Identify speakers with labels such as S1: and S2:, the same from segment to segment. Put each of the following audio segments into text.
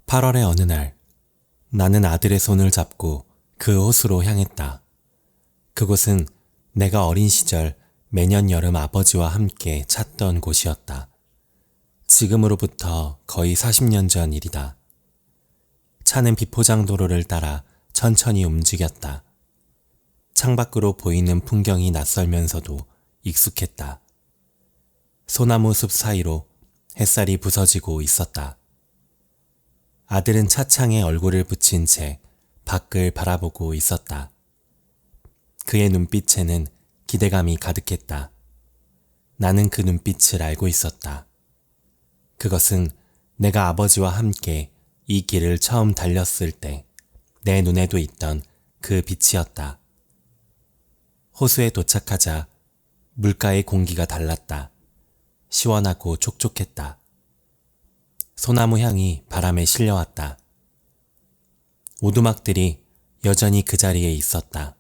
S1: 8월의 어느 날, 나는 아들의 손을 잡고 그 호수로 향했다. 그곳은 내가 어린 시절 매년 여름 아버지와 함께 찾던 곳이었다. 지금으로부터 거의 40년 전 일이다. 차는 비포장 도로를 따라 천천히 움직였다. 창밖으로 보이는 풍경이 낯설면서도 익숙했다. 소나무 숲 사이로 햇살이 부서지고 있었다. 아들은 차창에 얼굴을 붙인 채 밖을 바라보고 있었다. 그의 눈빛에는 기대감이 가득했다. 나는 그 눈빛을 알고 있었다. 그것은 내가 아버지와 함께 이 길을 처음 달렸을 때 내 눈에도 있던 그 빛이었다. 호수에 도착하자 물가의 공기가 달랐다. 시원하고 촉촉했다. 소나무 향이 바람에 실려왔다. 오두막들이 여전히 그 자리에 있었다.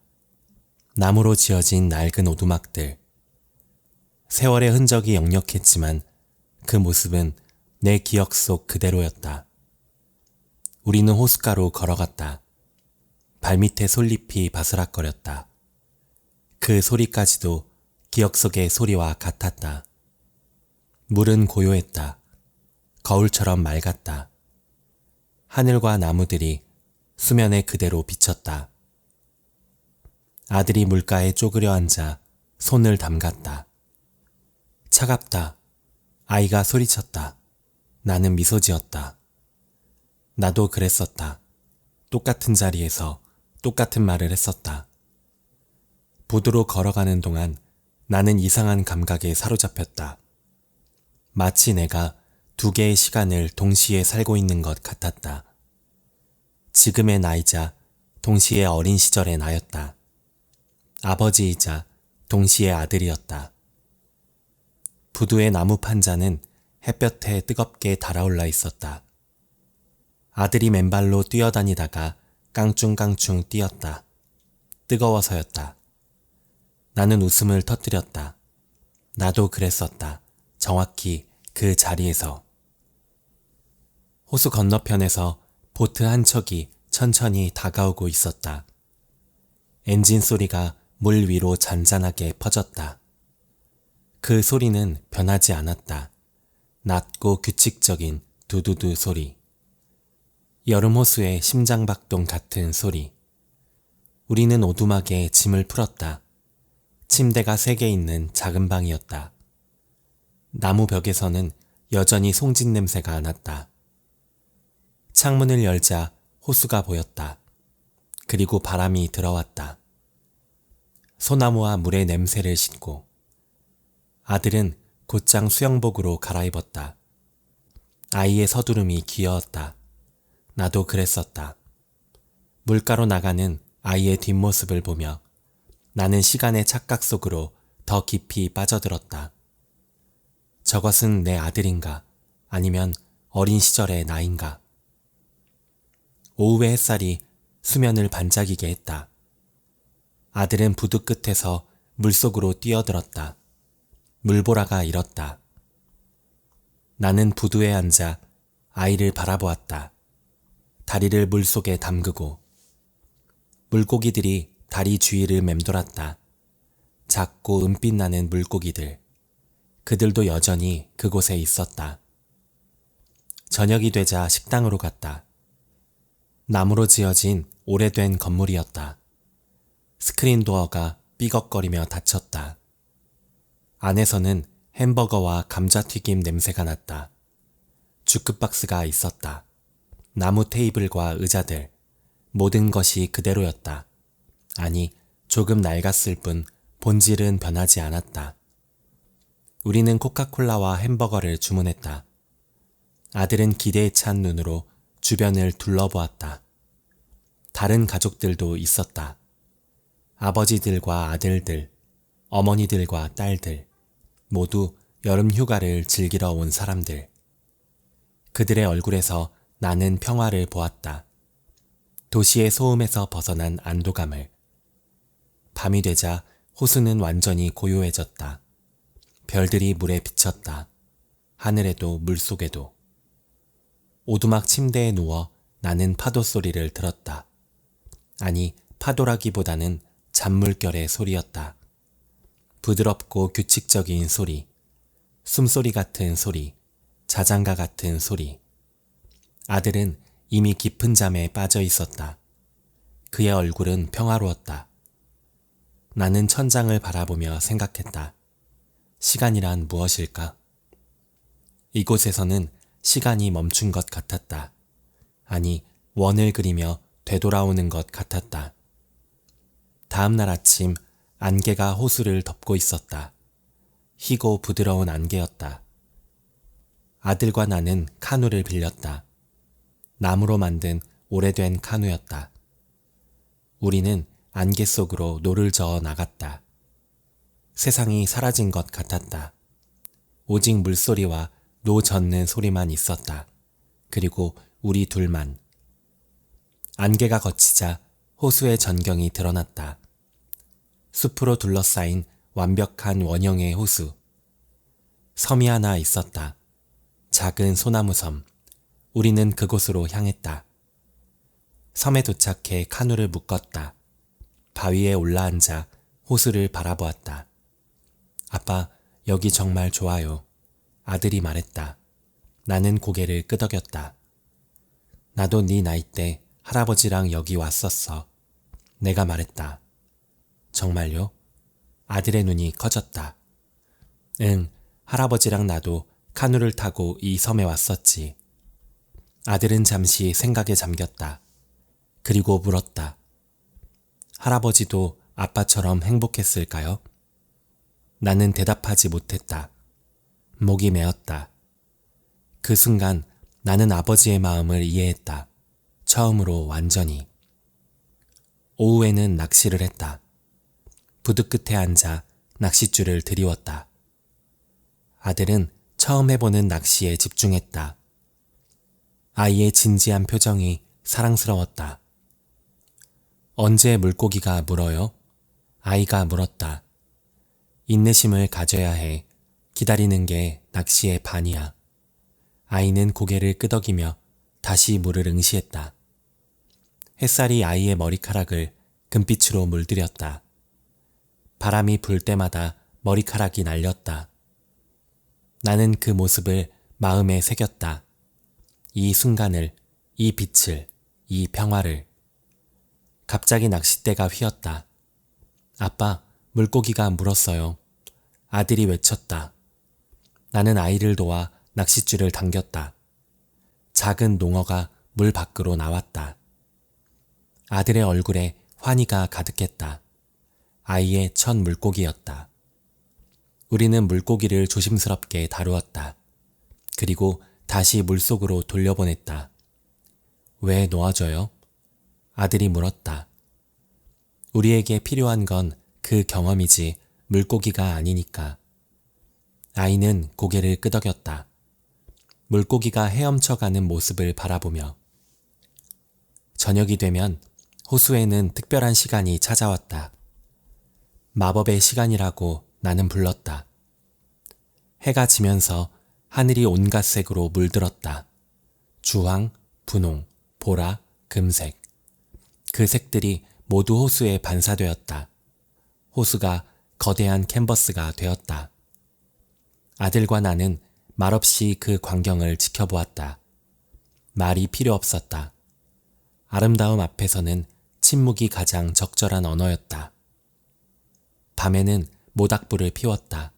S1: 나무로 지어진 낡은 오두막들. 세월의 흔적이 역력했지만 그 모습은 내 기억 속 그대로였다. 우리는 호숫가로 걸어갔다. 발밑에 솔잎이 바스락거렸다. 그 소리까지도 기억 속의 소리와 같았다. 물은 고요했다. 거울처럼 맑았다. 하늘과 나무들이 수면에 그대로 비쳤다. 아들이 물가에 쪼그려 앉아 손을 담갔다. 차갑다. 아이가 소리쳤다. 나는 미소 지었다. 나도 그랬었다. 똑같은 자리에서 똑같은 말을 했었다. 보도로 걸어가는 동안 나는 이상한 감각에 사로잡혔다. 마치 내가 두 개의 시간을 동시에 살고 있는 것 같았다. 지금의 나이자 동시에 어린 시절의 나였다. 아버지이자 동시에 아들이었다. 부두의 나무 판자는 햇볕에 뜨겁게 달아올라 있었다. 아들이 맨발로 뛰어다니다가 깡충깡충 뛰었다. 뜨거워서였다. 나는 웃음을 터뜨렸다. 나도 그랬었다. 정확히 그 자리에서. 호수 건너편에서 보트 한 척이 천천히 다가오고 있었다. 엔진 소리가 물 위로 잔잔하게 퍼졌다. 그 소리는 변하지 않았다. 낮고 규칙적인 두두두 소리. 여름 호수의 심장박동 같은 소리. 우리는 오두막에 짐을 풀었다. 침대가 3개 있는 작은 방이었다. 나무 벽에서는 여전히 송진 냄새가 났다. 창문을 열자 호수가 보였다. 그리고 바람이 들어왔다. 소나무와 물의 냄새를 싣고. 아들은 곧장 수영복으로 갈아입었다. 아이의 서두름이 귀여웠다. 나도 그랬었다. 물가로 나가는 아이의 뒷모습을 보며 나는 시간의 착각 속으로 더 깊이 빠져들었다. 저것은 내 아들인가? 아니면 어린 시절의 나인가? 오후의 햇살이 수면을 반짝이게 했다. 아들은 부두 끝에서 물속으로 뛰어들었다. 물보라가 일었다. 나는 부두에 앉아 아이를 바라보았다. 다리를 물속에 담그고. 물고기들이 다리 주위를 맴돌았다. 작고 은빛 나는 물고기들. 그들도 여전히 그곳에 있었다. 저녁이 되자 식당으로 갔다. 나무로 지어진 오래된 건물이었다. 스크린 도어가 삐걱거리며 닫혔다. 안에서는 햄버거와 감자튀김 냄새가 났다. 주크박스가 있었다. 나무 테이블과 의자들, 모든 것이 그대로였다. 아니, 조금 낡았을 뿐 본질은 변하지 않았다. 우리는 코카콜라와 햄버거를 주문했다. 아들은 기대에 찬 눈으로 주변을 둘러보았다. 다른 가족들도 있었다. 아버지들과 아들들, 어머니들과 딸들, 모두 여름 휴가를 즐기러 온 사람들. 그들의 얼굴에서 나는 평화를 보았다. 도시의 소음에서 벗어난 안도감을. 밤이 되자 호수는 완전히 고요해졌다. 별들이 물에 비쳤다. 하늘에도 물속에도. 오두막 침대에 누워 나는 파도 소리를 들었다. 아니, 파도라기보다는 잔물결의 소리였다. 부드럽고 규칙적인 소리, 숨소리 같은 소리, 자장가 같은 소리. 아들은 이미 깊은 잠에 빠져 있었다. 그의 얼굴은 평화로웠다. 나는 천장을 바라보며 생각했다. 시간이란 무엇일까? 이곳에서는 시간이 멈춘 것 같았다. 아니, 원을 그리며 되돌아오는 것 같았다. 다음 날 아침 안개가 호수를 덮고 있었다. 희고 부드러운 안개였다. 아들과 나는 카누를 빌렸다. 나무로 만든 오래된 카누였다. 우리는 안개 속으로 노를 저어 나갔다. 세상이 사라진 것 같았다. 오직 물소리와 노 젓는 소리만 있었다. 그리고 우리 둘만. 안개가 걷히자 호수의 전경이 드러났다. 숲으로 둘러싸인 완벽한 원형의 호수. 섬이 하나 있었다. 작은 소나무 섬. 우리는 그곳으로 향했다. 섬에 도착해 카누를 묶었다. 바위에 올라앉아 호수를 바라보았다. 아빠, 여기 정말 좋아요. 아들이 말했다. 나는 고개를 끄덕였다. 나도 네 나이 때 할아버지랑 여기 왔었어. 내가 말했다. 정말요? 아들의 눈이 커졌다. 응, 할아버지랑 나도 카누를 타고 이 섬에 왔었지. 아들은 잠시 생각에 잠겼다. 그리고 물었다. 할아버지도 아빠처럼 행복했을까요? 나는 대답하지 못했다. 목이 메었다. 그 순간 나는 아버지의 마음을 이해했다. 처음으로 완전히. 오후에는 낚시를 했다. 부둣 끝에 앉아 낚싯줄을 들이웠다. 아들은 처음 해보는 낚시에 집중했다. 아이의 진지한 표정이 사랑스러웠다. 언제 물고기가 물어요? 아이가 물었다. 인내심을 가져야 해. 기다리는 게 낚시의 반이야. 아이는 고개를 끄덕이며 다시 물을 응시했다. 햇살이 아이의 머리카락을 금빛으로 물들였다. 바람이 불 때마다 머리카락이 날렸다. 나는 그 모습을 마음에 새겼다. 이 순간을, 이 빛을, 이 평화를. 갑자기 낚싯대가 휘었다. 아빠, 물고기가 물었어요. 아들이 외쳤다. 나는 아이를 도와 낚싯줄을 당겼다. 작은 농어가 물 밖으로 나왔다. 아들의 얼굴에 환희가 가득했다. 아이의 첫 물고기였다. 우리는 물고기를 조심스럽게 다루었다. 그리고 다시 물속으로 돌려보냈다. 왜 놓아줘요? 아들이 물었다. 우리에게 필요한 건 그 경험이지 물고기가 아니니까. 아이는 고개를 끄덕였다. 물고기가 헤엄쳐가는 모습을 바라보며. 저녁이 되면 호수에는 특별한 시간이 찾아왔다. 마법의 시간이라고 나는 불렀다. 해가 지면서 하늘이 온갖 색으로 물들었다. 주황, 분홍, 보라, 금색. 그 색들이 모두 호수에 반사되었다. 호수가 거대한 캔버스가 되었다. 아들과 나는 말없이 그 광경을 지켜보았다. 말이 필요 없었다. 아름다움 앞에서는 침묵이 가장 적절한 언어였다. 밤에는 모닥불을 피웠다.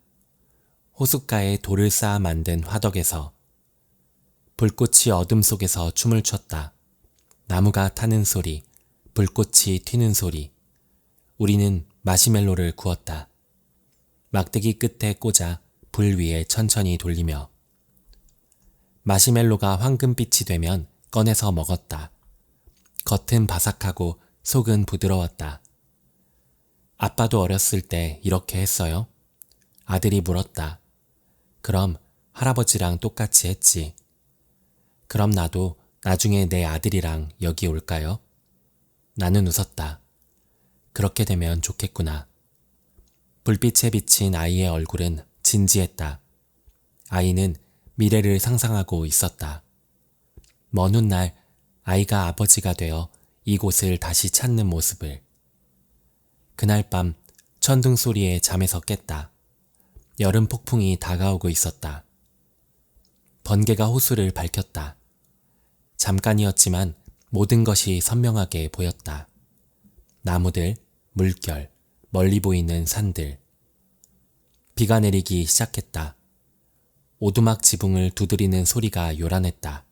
S1: 호숫가에 돌을 쌓아 만든 화덕에서. 불꽃이 어둠 속에서 춤을 췄다. 나무가 타는 소리, 불꽃이 튀는 소리. 우리는 마시멜로를 구웠다. 막대기 끝에 꽂아 불 위에 천천히 돌리며. 마시멜로가 황금빛이 되면 꺼내서 먹었다. 겉은 바삭하고 속은 부드러웠다. 아빠도 어렸을 때 이렇게 했어요? 아들이 물었다. 그럼 할아버지랑 똑같이 했지. 그럼 나도 나중에 내 아들이랑 여기 올까요? 나는 웃었다. 그렇게 되면 좋겠구나. 불빛에 비친 아이의 얼굴은 진지했다. 아이는 미래를 상상하고 있었다. 먼 훗날 아이가 아버지가 되어 이곳을 다시 찾는 모습을. 그날 밤 천둥 소리에 잠에서 깼다. 여름 폭풍이 다가오고 있었다. 번개가 호수를 밝혔다. 잠깐이었지만 모든 것이 선명하게 보였다. 나무들, 물결, 멀리 보이는 산들. 비가 내리기 시작했다. 오두막 지붕을 두드리는 소리가 요란했다.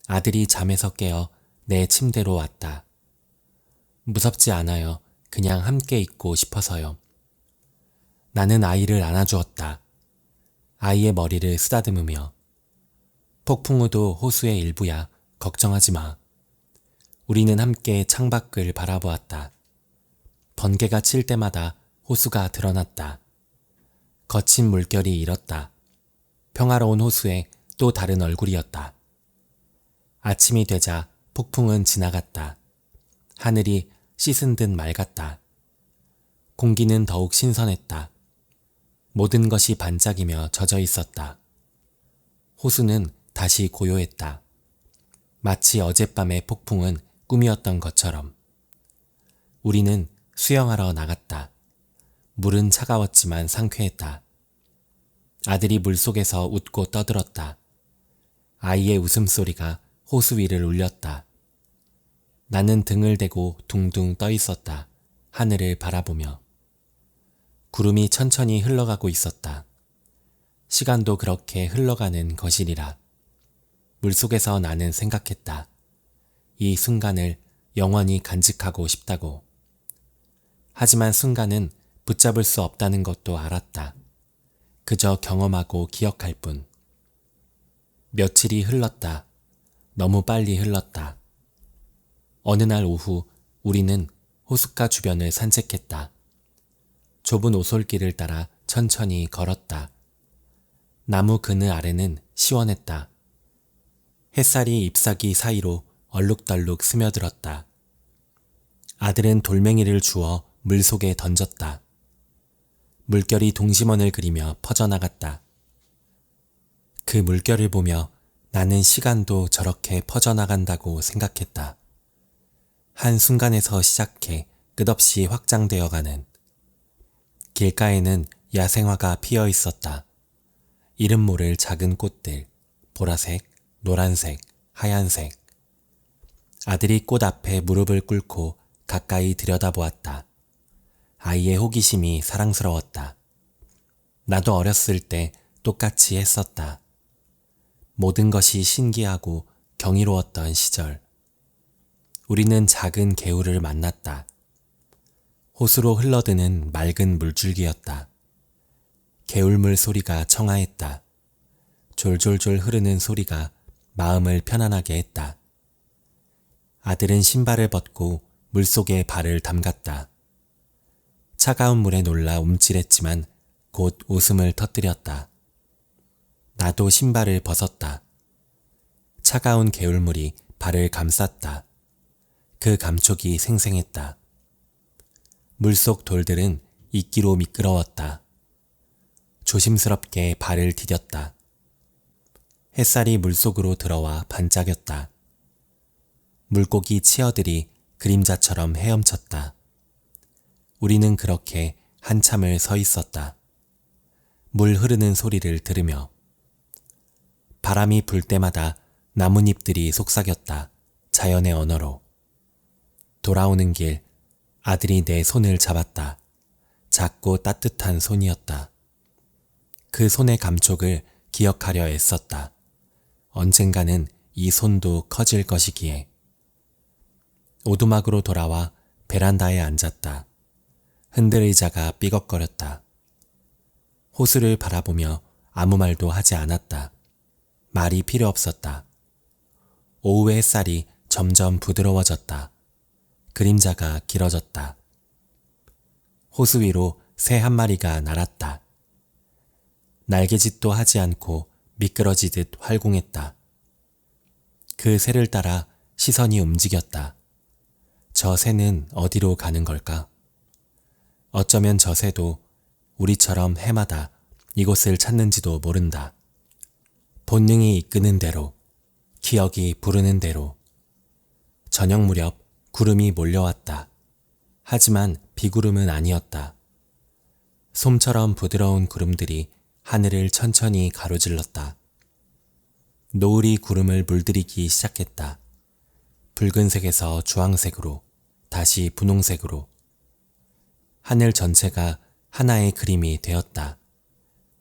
S1: 아들이 잠에서 깨어 내 침대로 왔다. 무섭지 않아요. 그냥 함께 있고 싶어서요. 나는 아이를 안아주었다. 아이의 머리를 쓰다듬으며. 폭풍우도 호수의 일부야. 걱정하지 마. 우리는 함께 창밖을 바라보았다. 번개가 칠 때마다 호수가 드러났다. 거친 물결이 일었다. 평화로운 호수에 또 다른 얼굴이었다. 아침이 되자 폭풍은 지나갔다. 하늘이 씻은 듯 맑았다. 공기는 더욱 신선했다. 모든 것이 반짝이며 젖어 있었다. 호수는 다시 고요했다. 마치 어젯밤의 폭풍은 꿈이었던 것처럼. 우리는 수영하러 나갔다. 물은 차가웠지만 상쾌했다. 아들이 물속에서 웃고 떠들었다. 아이의 웃음소리가 호수 위를 울렸다. 나는 등을 대고 둥둥 떠 있었다. 하늘을 바라보며. 구름이 천천히 흘러가고 있었다. 시간도 그렇게 흘러가는 것이리라. 물속에서 나는 생각했다. 이 순간을 영원히 간직하고 싶다고. 하지만 순간은 붙잡을 수 없다는 것도 알았다. 그저 경험하고 기억할 뿐. 며칠이 흘렀다. 너무 빨리 흘렀다. 어느 날 오후 우리는 호숫가 주변을 산책했다. 좁은 오솔길을 따라 천천히 걸었다. 나무 그늘 아래는 시원했다. 햇살이 잎사귀 사이로 얼룩덜룩 스며들었다. 아들은 돌멩이를 주워 물속에 던졌다. 물결이 동심원을 그리며 퍼져나갔다. 그 물결을 보며 나는 시간도 저렇게 퍼져나간다고 생각했다. 한순간에서 시작해 끝없이 확장되어가는. 길가에는 야생화가 피어 있었다. 이름 모를 작은 꽃들, 보라색, 노란색, 하얀색. 아들이 꽃 앞에 무릎을 꿇고 가까이 들여다보았다. 아이의 호기심이 사랑스러웠다. 나도 어렸을 때 똑같이 했었다. 모든 것이 신기하고 경이로웠던 시절. 우리는 작은 개울을 만났다. 호수로 흘러드는 맑은 물줄기였다. 개울물 소리가 청아했다. 졸졸졸 흐르는 소리가 마음을 편안하게 했다. 아들은 신발을 벗고 물속에 발을 담갔다. 차가운 물에 놀라 움찔했지만 곧 웃음을 터뜨렸다. 나도 신발을 벗었다. 차가운 개울물이 발을 감쌌다. 그 감촉이 생생했다. 물속 돌들은 이끼로 미끄러웠다. 조심스럽게 발을 디뎠다. 햇살이 물속으로 들어와 반짝였다. 물고기 치어들이 그림자처럼 헤엄쳤다. 우리는 그렇게 한참을 서 있었다. 물 흐르는 소리를 들으며. 바람이 불 때마다 나뭇잎들이 속삭였다. 자연의 언어로. 돌아오는 길 아들이 내 손을 잡았다. 작고 따뜻한 손이었다. 그 손의 감촉을 기억하려 애썼다. 언젠가는 이 손도 커질 것이기에. 오두막으로 돌아와 베란다에 앉았다. 흔들의자가 삐걱거렸다. 호수를 바라보며 아무 말도 하지 않았다. 말이 필요 없었다. 오후의 햇살이 점점 부드러워졌다. 그림자가 길어졌다. 호수 위로 새 한 마리가 날았다. 날개짓도 하지 않고 미끄러지듯 활공했다. 그 새를 따라 시선이 움직였다. 저 새는 어디로 가는 걸까? 어쩌면 저 새도 우리처럼 해마다 이곳을 찾는지도 모른다. 본능이 이끄는 대로 기억이 부르는 대로. 저녁 무렵 구름이 몰려왔다. 하지만 비구름은 아니었다. 솜처럼 부드러운 구름들이 하늘을 천천히 가로질렀다. 노을이 구름을 물들이기 시작했다. 붉은색에서 주황색으로, 다시 분홍색으로. 하늘 전체가 하나의 그림이 되었다.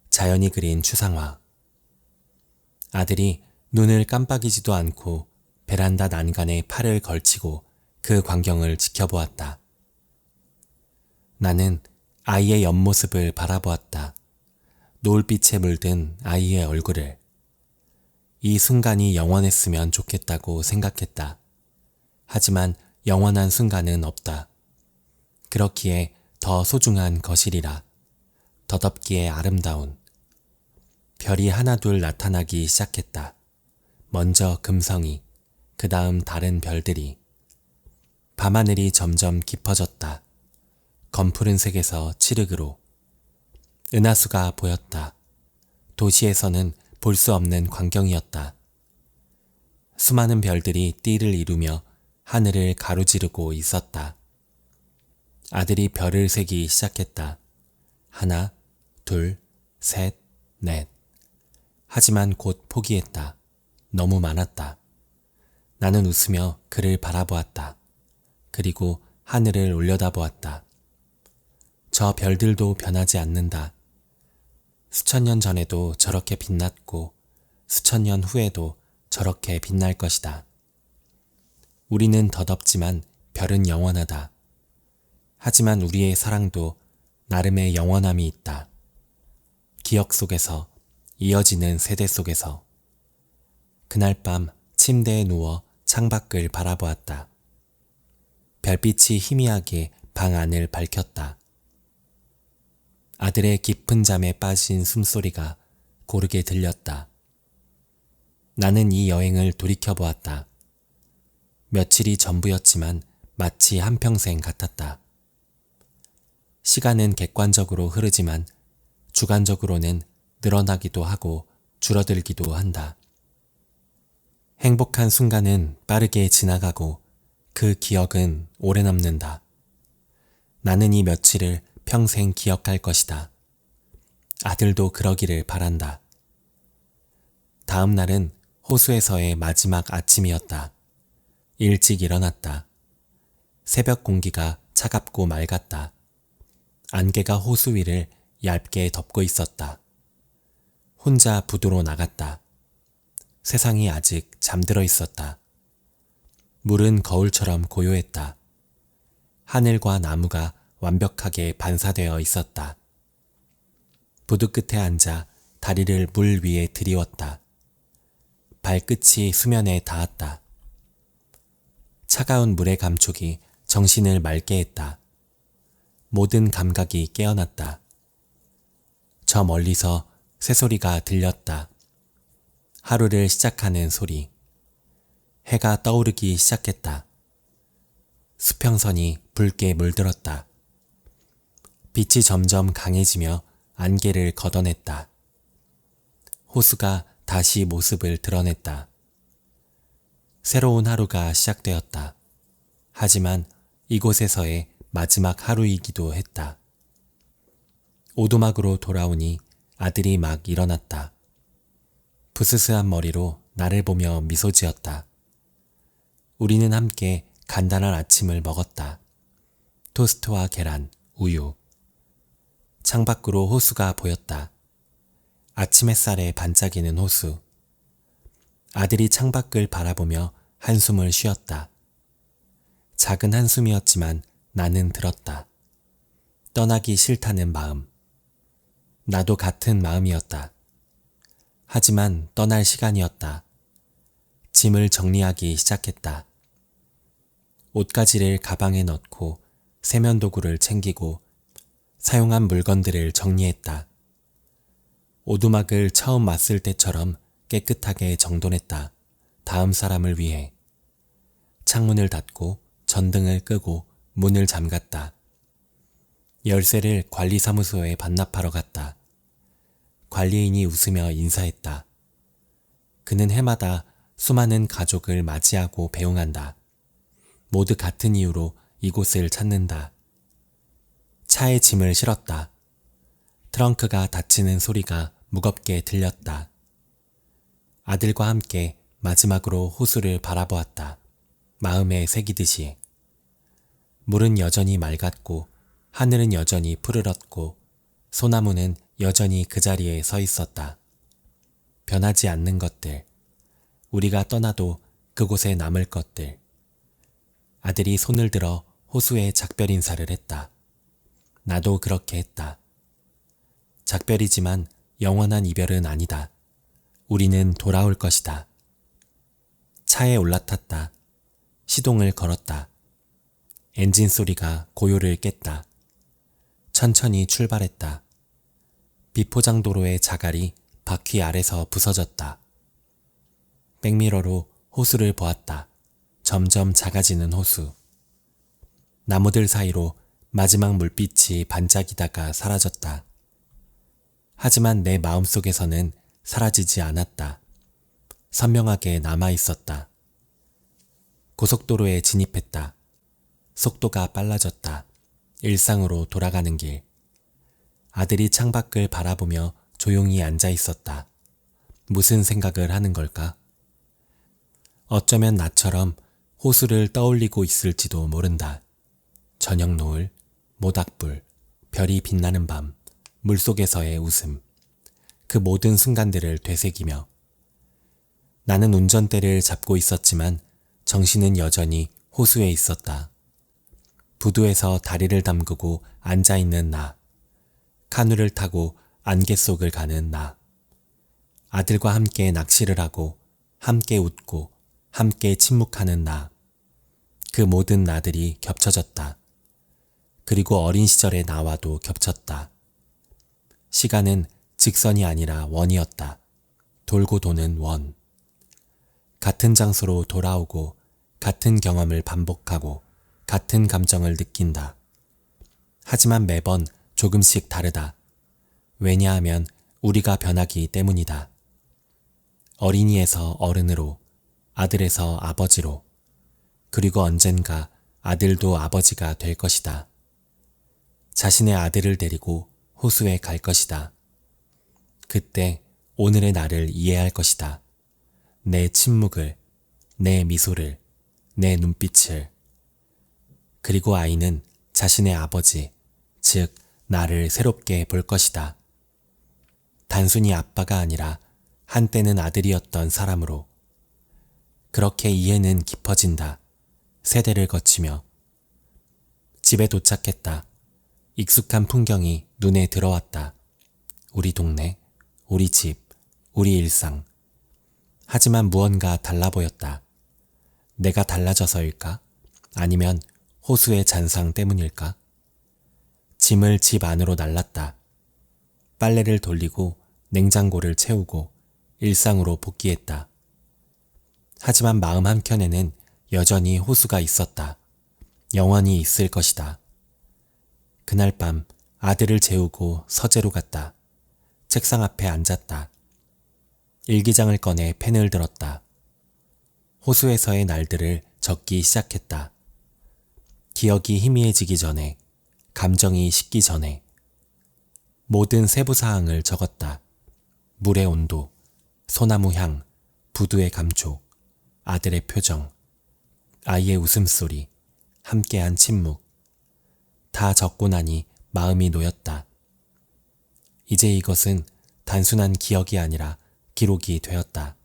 S1: 자연이 그린 추상화. 아들이 눈을 깜빡이지도 않고 베란다 난간에 팔을 걸치고 그 광경을 지켜보았다. 나는 아이의 옆모습을 바라보았다. 노을빛에 물든 아이의 얼굴을. 이 순간이 영원했으면 좋겠다고 생각했다. 하지만 영원한 순간은 없다. 그렇기에 더 소중한 것이리라. 덧없기에 아름다운. 별이 하나둘 나타나기 시작했다. 먼저 금성이, 그 다음 다른 별들이. 밤하늘이 점점 깊어졌다. 검푸른색에서 칠흑으로. 은하수가 보였다. 도시에서는 볼 수 없는 광경이었다. 수많은 별들이 띠를 이루며 하늘을 가로지르고 있었다. 아들이 별을 세기 시작했다. 하나, 둘, 셋, 넷. 하지만 곧 포기했다. 너무 많았다. 나는 웃으며 그를 바라보았다. 그리고 하늘을 올려다보았다. 저 별들도 변하지 않는다. 수천 년 전에도 저렇게 빛났고 수천 년 후에도 저렇게 빛날 것이다. 우리는 덧없지만 별은 영원하다. 하지만 우리의 사랑도 나름의 영원함이 있다. 기억 속에서, 이어지는 세대 속에서. 그날 밤 침대에 누워 창밖을 바라보았다. 별빛이 희미하게 방 안을 밝혔다. 아들의 깊은 잠에 빠진 숨소리가 고르게 들렸다. 나는 이 여행을 돌이켜보았다. 며칠이 전부였지만 마치 한평생 같았다. 시간은 객관적으로 흐르지만 주관적으로는 늘어나기도 하고 줄어들기도 한다. 행복한 순간은 빠르게 지나가고 그 기억은 오래 남는다. 나는 이 며칠을 평생 기억할 것이다. 아들도 그러기를 바란다. 다음 날은 호수에서의 마지막 아침이었다. 일찍 일어났다. 새벽 공기가 차갑고 맑았다. 안개가 호수 위를 얇게 덮고 있었다. 혼자 부두로 나갔다. 세상이 아직 잠들어 있었다. 물은 거울처럼 고요했다. 하늘과 나무가 완벽하게 반사되어 있었다. 부두 끝에 앉아 다리를 물 위에 들이웠다. 발끝이 수면에 닿았다. 차가운 물의 감촉이 정신을 맑게 했다. 모든 감각이 깨어났다. 저 멀리서 새소리가 들렸다. 하루를 시작하는 소리. 해가 떠오르기 시작했다. 수평선이 붉게 물들었다. 빛이 점점 강해지며 안개를 걷어냈다. 호수가 다시 모습을 드러냈다. 새로운 하루가 시작되었다. 하지만 이곳에서의 마지막 하루이기도 했다. 오두막으로 돌아오니 아들이 막 일어났다. 부스스한 머리로 나를 보며 미소 지었다. 우리는 함께 간단한 아침을 먹었다. 토스트와 계란, 우유. 창밖으로 호수가 보였다. 아침 햇살에 반짝이는 호수. 아들이 창밖을 바라보며 한숨을 쉬었다. 작은 한숨이었지만 나는 들었다. 떠나기 싫다는 마음. 나도 같은 마음이었다. 하지만 떠날 시간이었다. 짐을 정리하기 시작했다. 옷가지를 가방에 넣고 세면도구를 챙기고 사용한 물건들을 정리했다. 오두막을 처음 왔을 때처럼 깨끗하게 정돈했다. 다음 사람을 위해. 창문을 닫고 전등을 끄고 문을 잠갔다. 열쇠를 관리사무소에 반납하러 갔다. 관리인이 웃으며 인사했다. 그는 해마다 수많은 가족을 맞이하고 배웅한다. 모두 같은 이유로 이곳을 찾는다. 차에 짐을 실었다. 트렁크가 닫히는 소리가 무겁게 들렸다. 아들과 함께 마지막으로 호수를 바라보았다. 마음에 새기듯이. 물은 여전히 맑았고 하늘은 여전히 푸르렀고 소나무는 여전히 그 자리에 서 있었다. 변하지 않는 것들, 우리가 떠나도 그곳에 남을 것들. 아들이 손을 들어 호수에 작별 인사를 했다. 나도 그렇게 했다. 작별이지만 영원한 이별은 아니다. 우리는 돌아올 것이다. 차에 올라탔다. 시동을 걸었다. 엔진 소리가 고요를 깼다. 천천히 출발했다. 비포장도로의 자갈이 바퀴 아래서 부서졌다. 백미러로 호수를 보았다. 점점 작아지는 호수. 나무들 사이로 마지막 물빛이 반짝이다가 사라졌다. 하지만 내 마음속에서는 사라지지 않았다. 선명하게 남아있었다. 고속도로에 진입했다. 속도가 빨라졌다. 일상으로 돌아가는 길. 아들이 창밖을 바라보며 조용히 앉아 있었다. 무슨 생각을 하는 걸까? 어쩌면 나처럼 호수를 떠올리고 있을지도 모른다. 저녁 노을, 모닥불, 별이 빛나는 밤, 물속에서의 웃음. 그 모든 순간들을 되새기며. 나는 운전대를 잡고 있었지만 정신은 여전히 호수에 있었다. 부두에서 다리를 담그고 앉아있는 나. 카누를 타고 안개 속을 가는 나. 아들과 함께 낚시를 하고 함께 웃고 함께 침묵하는 나. 그 모든 나들이 겹쳐졌다. 그리고 어린 시절의 나와도 겹쳤다. 시간은 직선이 아니라 원이었다. 돌고 도는 원. 같은 장소로 돌아오고 같은 경험을 반복하고 같은 감정을 느낀다. 하지만 매번 조금씩 다르다. 왜냐하면 우리가 변하기 때문이다. 어린이에서 어른으로, 아들에서 아버지로, 그리고 언젠가 아들도 아버지가 될 것이다. 자신의 아들을 데리고 호수에 갈 것이다. 그때 오늘의 나를 이해할 것이다. 내 침묵을, 내 미소를, 내 눈빛을. 그리고 아이는 자신의 아버지, 즉 나를 새롭게 볼 것이다. 단순히 아빠가 아니라 한때는 아들이었던 사람으로. 그렇게 이해는 깊어진다. 세대를 거치며. 집에 도착했다. 익숙한 풍경이 눈에 들어왔다. 우리 동네, 우리 집, 우리 일상. 하지만 무언가 달라 보였다. 내가 달라져서일까? 아니면 호수의 잔상 때문일까? 짐을 집 안으로 날랐다. 빨래를 돌리고 냉장고를 채우고 일상으로 복귀했다. 하지만 마음 한켠에는 여전히 호수가 있었다. 영원히 있을 것이다. 그날 밤 아들을 재우고 서재로 갔다. 책상 앞에 앉았다. 일기장을 꺼내 펜을 들었다. 호수에서의 날들을 적기 시작했다. 기억이 희미해지기 전에, 감정이 식기 전에. 모든 세부사항을 적었다. 물의 온도, 소나무 향, 부두의 감촉, 아들의 표정, 아이의 웃음소리, 함께한 침묵. 다 적고 나니 마음이 놓였다. 이제 이것은 단순한 기억이 아니라 기록이 되었다.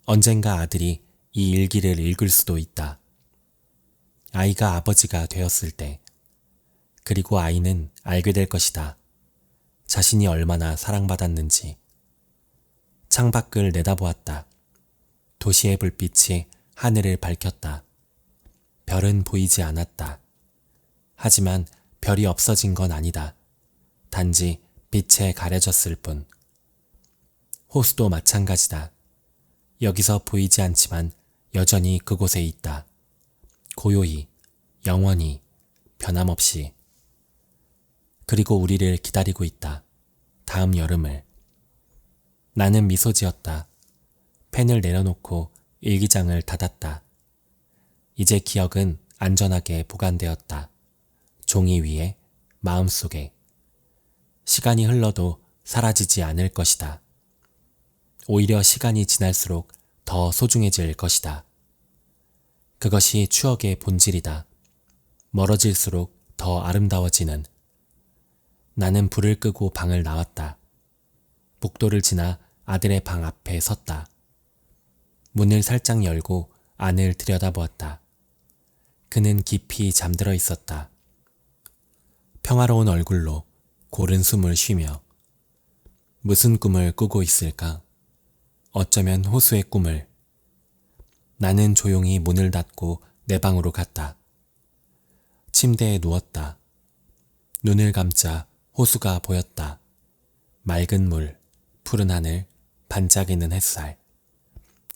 S1: 언젠가 아들이 이 일기를 읽을 수도 있다. 아이가 아버지가 되었을 때. 그리고 아이는 알게 될 것이다. 자신이 얼마나 사랑받았는지. 창밖을 내다보았다. 도시의 불빛이 하늘을 밝혔다. 별은 보이지 않았다. 하지만 별이 없어진 건 아니다. 단지 빛에 가려졌을 뿐. 호수도 마찬가지다. 여기서 보이지 않지만 여전히 그곳에 있다. 고요히, 영원히, 변함없이. 그리고 우리를 기다리고 있다. 다음 여름을. 나는 미소 지었다. 펜을 내려놓고 일기장을 닫았다. 이제 기억은 안전하게 보관되었다. 종이 위에, 마음속에. 시간이 흘러도 사라지지 않을 것이다. 오히려 시간이 지날수록 더 소중해질 것이다. 그것이 추억의 본질이다. 멀어질수록 더 아름다워지는. 나는 불을 끄고 방을 나왔다. 복도를 지나 아들의 방 앞에 섰다. 문을 살짝 열고 안을 들여다보았다. 그는 깊이 잠들어 있었다. 평화로운 얼굴로 고른 숨을 쉬며 무슨 꿈을 꾸고 있을까? 어쩌면 호수의 꿈을. 나는 조용히 문을 닫고 내 방으로 갔다. 침대에 누웠다. 눈을 감자 호수가 보였다. 맑은 물, 푸른 하늘, 반짝이는 햇살.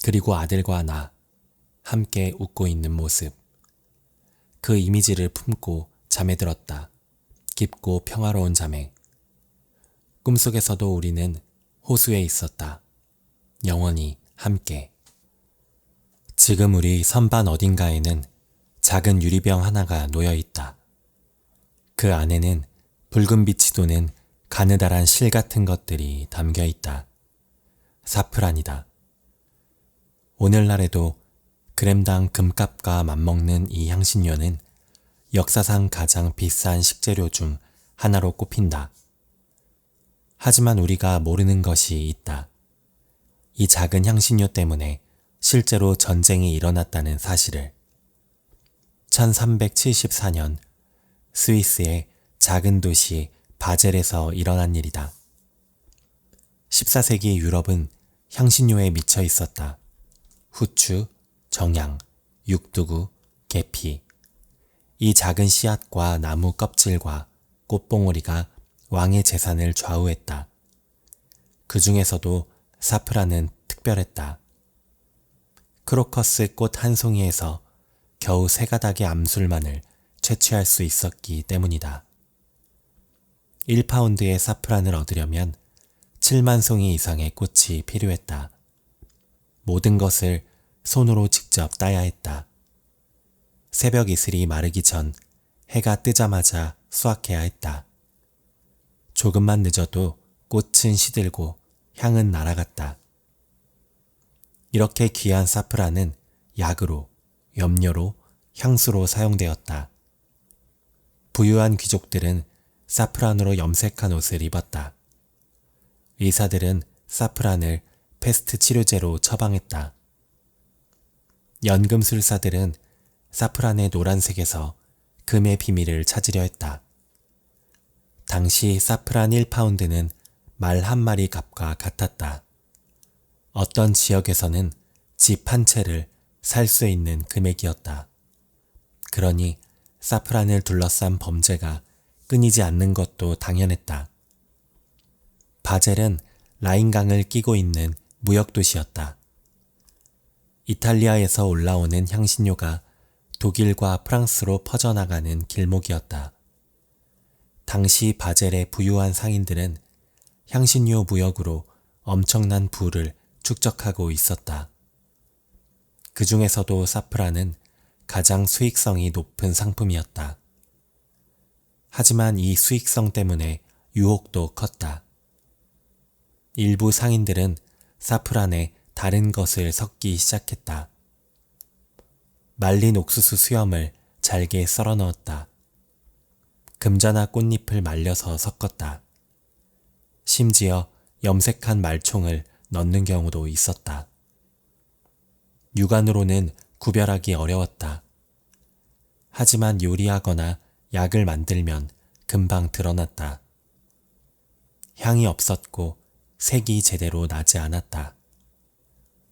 S1: 그리고 아들과 나, 함께 웃고 있는 모습. 그 이미지를 품고 잠에 들었다. 깊고 평화로운 잠에. 꿈속에서도 우리는 호수에 있었다. 영원히 함께. 지금 우리 선반 어딘가에는 작은 유리병 하나가 놓여 있다. 그 안에는 붉은 빛이 도는 가느다란 실 같은 것들이 담겨 있다. 사프란이다. 오늘날에도 그램당 금값과 맞먹는 이 향신료는 역사상 가장 비싼 식재료 중 하나로 꼽힌다. 하지만 우리가 모르는 것이 있다. 이 작은 향신료 때문에 실제로 전쟁이 일어났다는 사실을. 1374년 스위스의 작은 도시 바젤에서 일어난 일이다. 14세기 유럽은 향신료에 미쳐 있었다. 후추, 정향, 육두구, 계피. 이 작은 씨앗과 나무 껍질과 꽃봉오리가 왕의 재산을 좌우했다. 그 중에서도 사프란은 특별했다. 크로커스 꽃 한 송이에서 겨우 3가닥의 암술만을 채취할 수 있었기 때문이다. 1파운드의 사프란을 얻으려면 7만 송이 이상의 꽃이 필요했다. 모든 것을 손으로 직접 따야 했다. 새벽 이슬이 마르기 전 해가 뜨자마자 수확해야 했다. 조금만 늦어도 꽃은 시들고 향은 날아갔다. 이렇게 귀한 사프란은 약으로, 염료로, 향수로 사용되었다. 부유한 귀족들은 사프란으로 염색한 옷을 입었다. 의사들은 사프란을 패스트 치료제로 처방했다. 연금술사들은 사프란의 노란색에서 금의 비밀을 찾으려 했다. 당시 사프란 1파운드는 말 한 마리 값과 같았다. 어떤 지역에서는 집 한 채를 살 수 있는 금액이었다. 그러니 사프란을 둘러싼 범죄가 끊이지 않는 것도 당연했다. 바젤은 라인강을 끼고 있는 무역도시였다. 이탈리아에서 올라오는 향신료가 독일과 프랑스로 퍼져나가는 길목이었다. 당시 바젤의 부유한 상인들은 향신료 무역으로 엄청난 부를 축적하고 있었다. 그 중에서도 사프란은 가장 수익성이 높은 상품이었다. 하지만 이 수익성 때문에 유혹도 컸다. 일부 상인들은 사프란에 다른 것을 섞기 시작했다. 말린 옥수수 수염을 잘게 썰어 넣었다. 금자나 꽃잎을 말려서 섞었다. 심지어 염색한 말총을 넣는 경우도 있었다. 육안으로는 구별하기 어려웠다. 하지만 요리하거나 약을 만들면 금방 드러났다. 향이 없었고 색이 제대로 나지 않았다.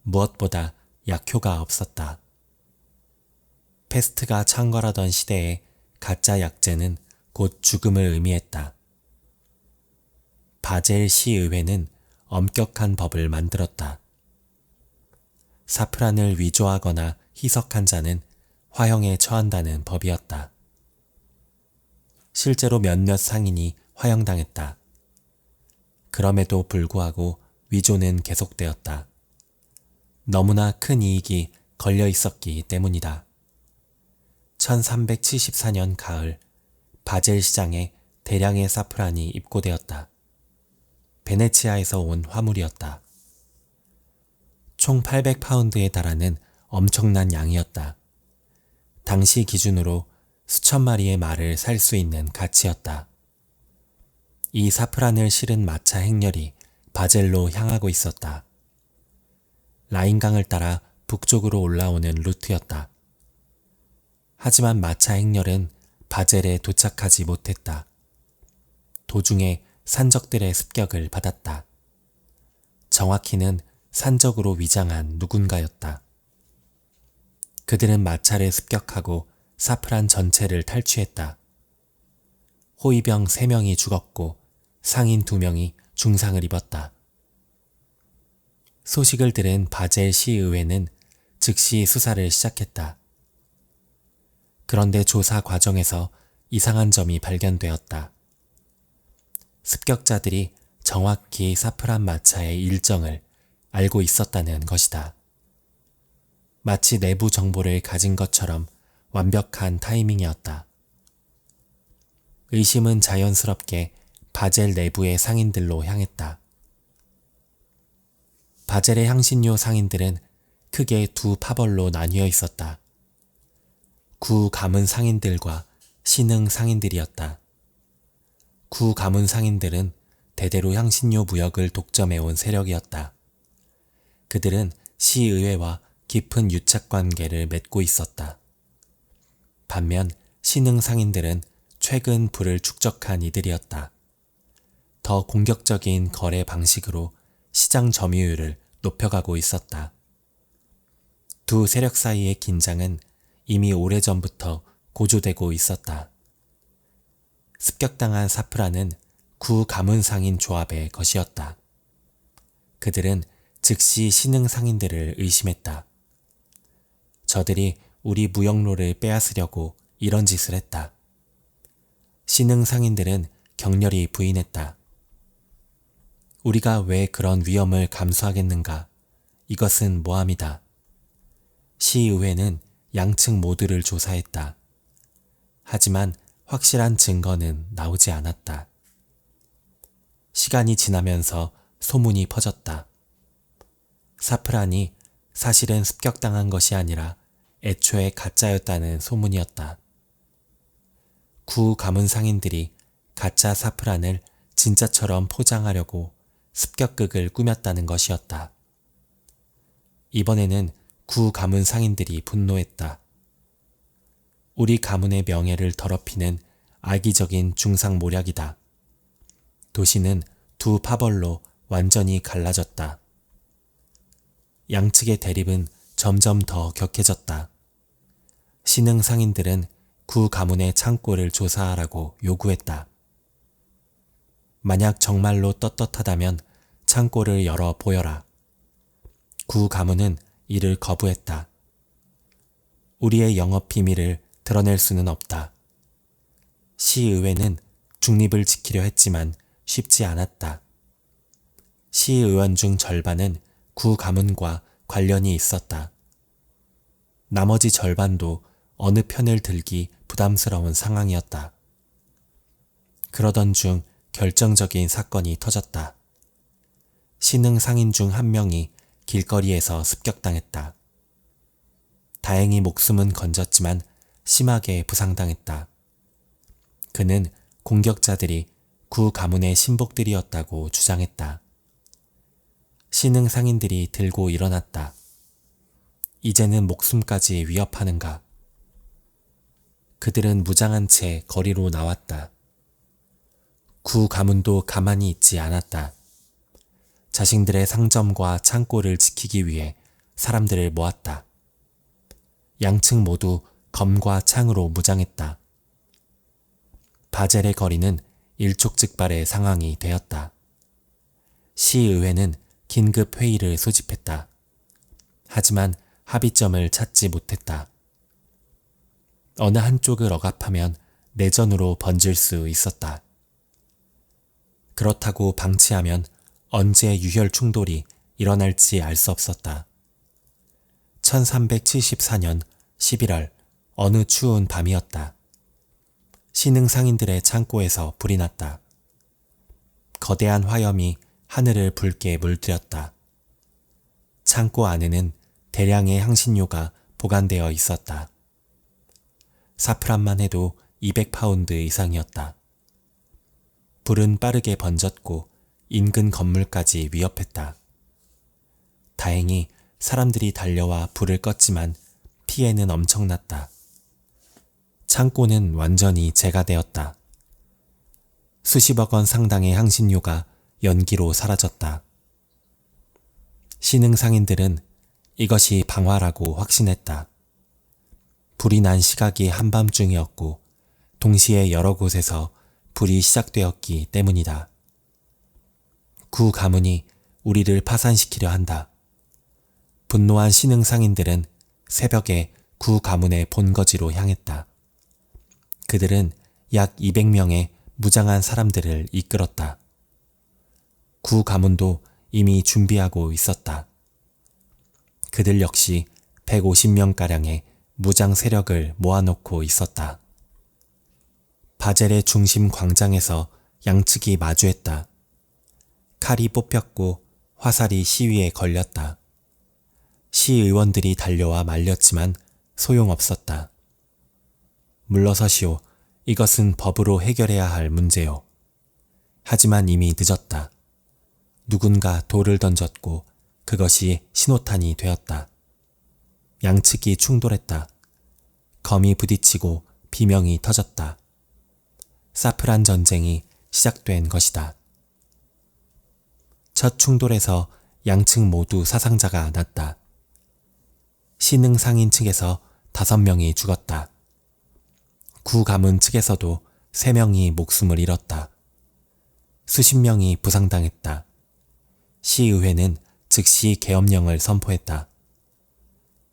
S1: 무엇보다 약효가 없었다. 패스트가 창궐하던 시대에 가짜 약재는 곧 죽음을 의미했다. 바젤 시의회는 엄격한 법을 만들었다. 사프란을 위조하거나 희석한 자는 화형에 처한다는 법이었다. 실제로 몇몇 상인이 화형당했다. 그럼에도 불구하고 위조는 계속되었다. 너무나 큰 이익이 걸려 있었기 때문이다. 1374년 가을, 바젤 시장에 대량의 사프란이 입고되었다. 베네치아에서 온 화물이었다. 총 800파운드에 달하는 엄청난 양이었다. 당시 기준으로 수천 마리의 말을 살 수 있는 가치였다. 이 사프란을 실은 마차 행렬이 바젤로 향하고 있었다. 라인강을 따라 북쪽으로 올라오는 루트였다. 하지만 마차 행렬은 바젤에 도착하지 못했다. 도중에 산적들의 습격을 받았다. 정확히는 산적으로 위장한 누군가였다. 그들은 마차를 습격하고 사프란 전체를 탈취했다. 호위병 3명이 죽었고 상인 2명이 중상을 입었다. 소식을 들은 바젤 시의회는 즉시 수사를 시작했다. 그런데 조사 과정에서 이상한 점이 발견되었다. 습격자들이 정확히 사프란 마차의 일정을 알고 있었다는 것이다. 마치 내부 정보를 가진 것처럼 완벽한 타이밍이었다. 의심은 자연스럽게 바젤 내부의 상인들로 향했다. 바젤의 향신료 상인들은 크게 두 파벌로 나뉘어 있었다. 구 가문 상인들과 신흥 상인들이었다. 구 가문 상인들은 대대로 향신료 무역을 독점해온 세력이었다. 그들은 시의회와 깊은 유착 관계를 맺고 있었다. 반면 신흥 상인들은 최근 부를 축적한 이들이었다. 더 공격적인 거래 방식으로 시장 점유율을 높여가고 있었다. 두 세력 사이의 긴장은 이미 오래전부터 고조되고 있었다. 습격당한 사프란은 구 가문 상인 조합의 것이었다. 그들은 즉시 신흥 상인들을 의심했다. 저들이 우리 무역로를 빼앗으려고 이런 짓을 했다. 신흥 상인들은 격렬히 부인했다. 우리가 왜 그런 위험을 감수하겠는가? 이것은 모함이다. 시의회는 양측 모두를 조사했다. 하지만 확실한 증거는 나오지 않았다. 시간이 지나면서 소문이 퍼졌다. 사프란이 사실은 습격당한 것이 아니라 애초에 가짜였다는 소문이었다. 구 가문 상인들이 가짜 사프란을 진짜처럼 포장하려고 습격극을 꾸몄다는 것이었다. 이번에는 구 가문 상인들이 분노했다. 우리 가문의 명예를 더럽히는 악의적인 중상모략이다. 도시는 두 파벌로 완전히 갈라졌다. 양측의 대립은 점점 더 격해졌다. 신흥 상인들은 구 가문의 창고를 조사하라고 요구했다. 만약 정말로 떳떳하다면 창고를 열어 보여라. 구 가문은 이를 거부했다. 우리의 영업 비밀을 드러낼 수는 없다. 시의회는 중립을 지키려 했지만 쉽지 않았다. 시의원 중 절반은 구 가문과 관련이 있었다. 나머지 절반도 어느 편을 들기 부담스러운 상황이었다. 그러던 중 결정적인 사건이 터졌다. 신흥 상인 중 한 명이 길거리에서 습격당했다. 다행히 목숨은 건졌지만 심하게 부상당했다. 그는 공격자들이 구 가문의 신복들이었다고 주장했다. 신흥 상인들이 들고 일어났다. 이제는 목숨까지 위협하는가? 그들은 무장한 채 거리로 나왔다. 구 가문도 가만히 있지 않았다. 자신들의 상점과 창고를 지키기 위해 사람들을 모았다. 양측 모두 검과 창으로 무장했다. 바젤의 거리는 일촉즉발의 상황이 되었다. 시의회는 긴급 회의를 소집했다. 하지만 합의점을 찾지 못했다. 어느 한쪽을 억압하면 내전으로 번질 수 있었다. 그렇다고 방치하면 언제 유혈 충돌이 일어날지 알 수 없었다. 1374년 11월 어느 추운 밤이었다. 신흥 상인들의 창고에서 불이 났다. 거대한 화염이 하늘을 붉게 물들였다. 창고 안에는 대량의 향신료가 보관되어 있었다. 사프란만 해도 200파운드 이상이었다. 불은 빠르게 번졌고 인근 건물까지 위협했다. 다행히 사람들이 달려와 불을 껐지만 피해는 엄청났다. 창고는 완전히 재가되었다. 수십억 원 상당의 향신료가 연기로 사라졌다. 신흥 상인들은 이것이 방화라고 확신했다. 불이 난 시각이 한밤중이었고 동시에 여러 곳에서 불이 시작되었기 때문이다. 구 가문이 우리를 파산시키려 한다. 분노한 신흥 상인들은 새벽에 구 가문의 본거지로 향했다. 그들은 약 200명의 무장한 사람들을 이끌었다. 구 가문도 이미 준비하고 있었다. 그들 역시 150명가량의 무장 세력을 모아놓고 있었다. 바젤의 중심 광장에서 양측이 마주했다. 칼이 뽑혔고 화살이 시위에 걸렸다. 시의원들이 달려와 말렸지만 소용없었다. 물러서시오. 이것은 법으로 해결해야 할 문제요. 하지만 이미 늦었다. 누군가 돌을 던졌고 그것이 신호탄이 되었다. 양측이 충돌했다. 검이 부딪히고 비명이 터졌다. 사프란 전쟁이 시작된 것이다. 첫 충돌에서 양측 모두 사상자가 났다. 신흥 상인 측에서 5명이 죽었다. 구 가문 측에서도 3명이 목숨을 잃었다. 수십 명이 부상당했다. 시의회는 즉시 계엄령을 선포했다.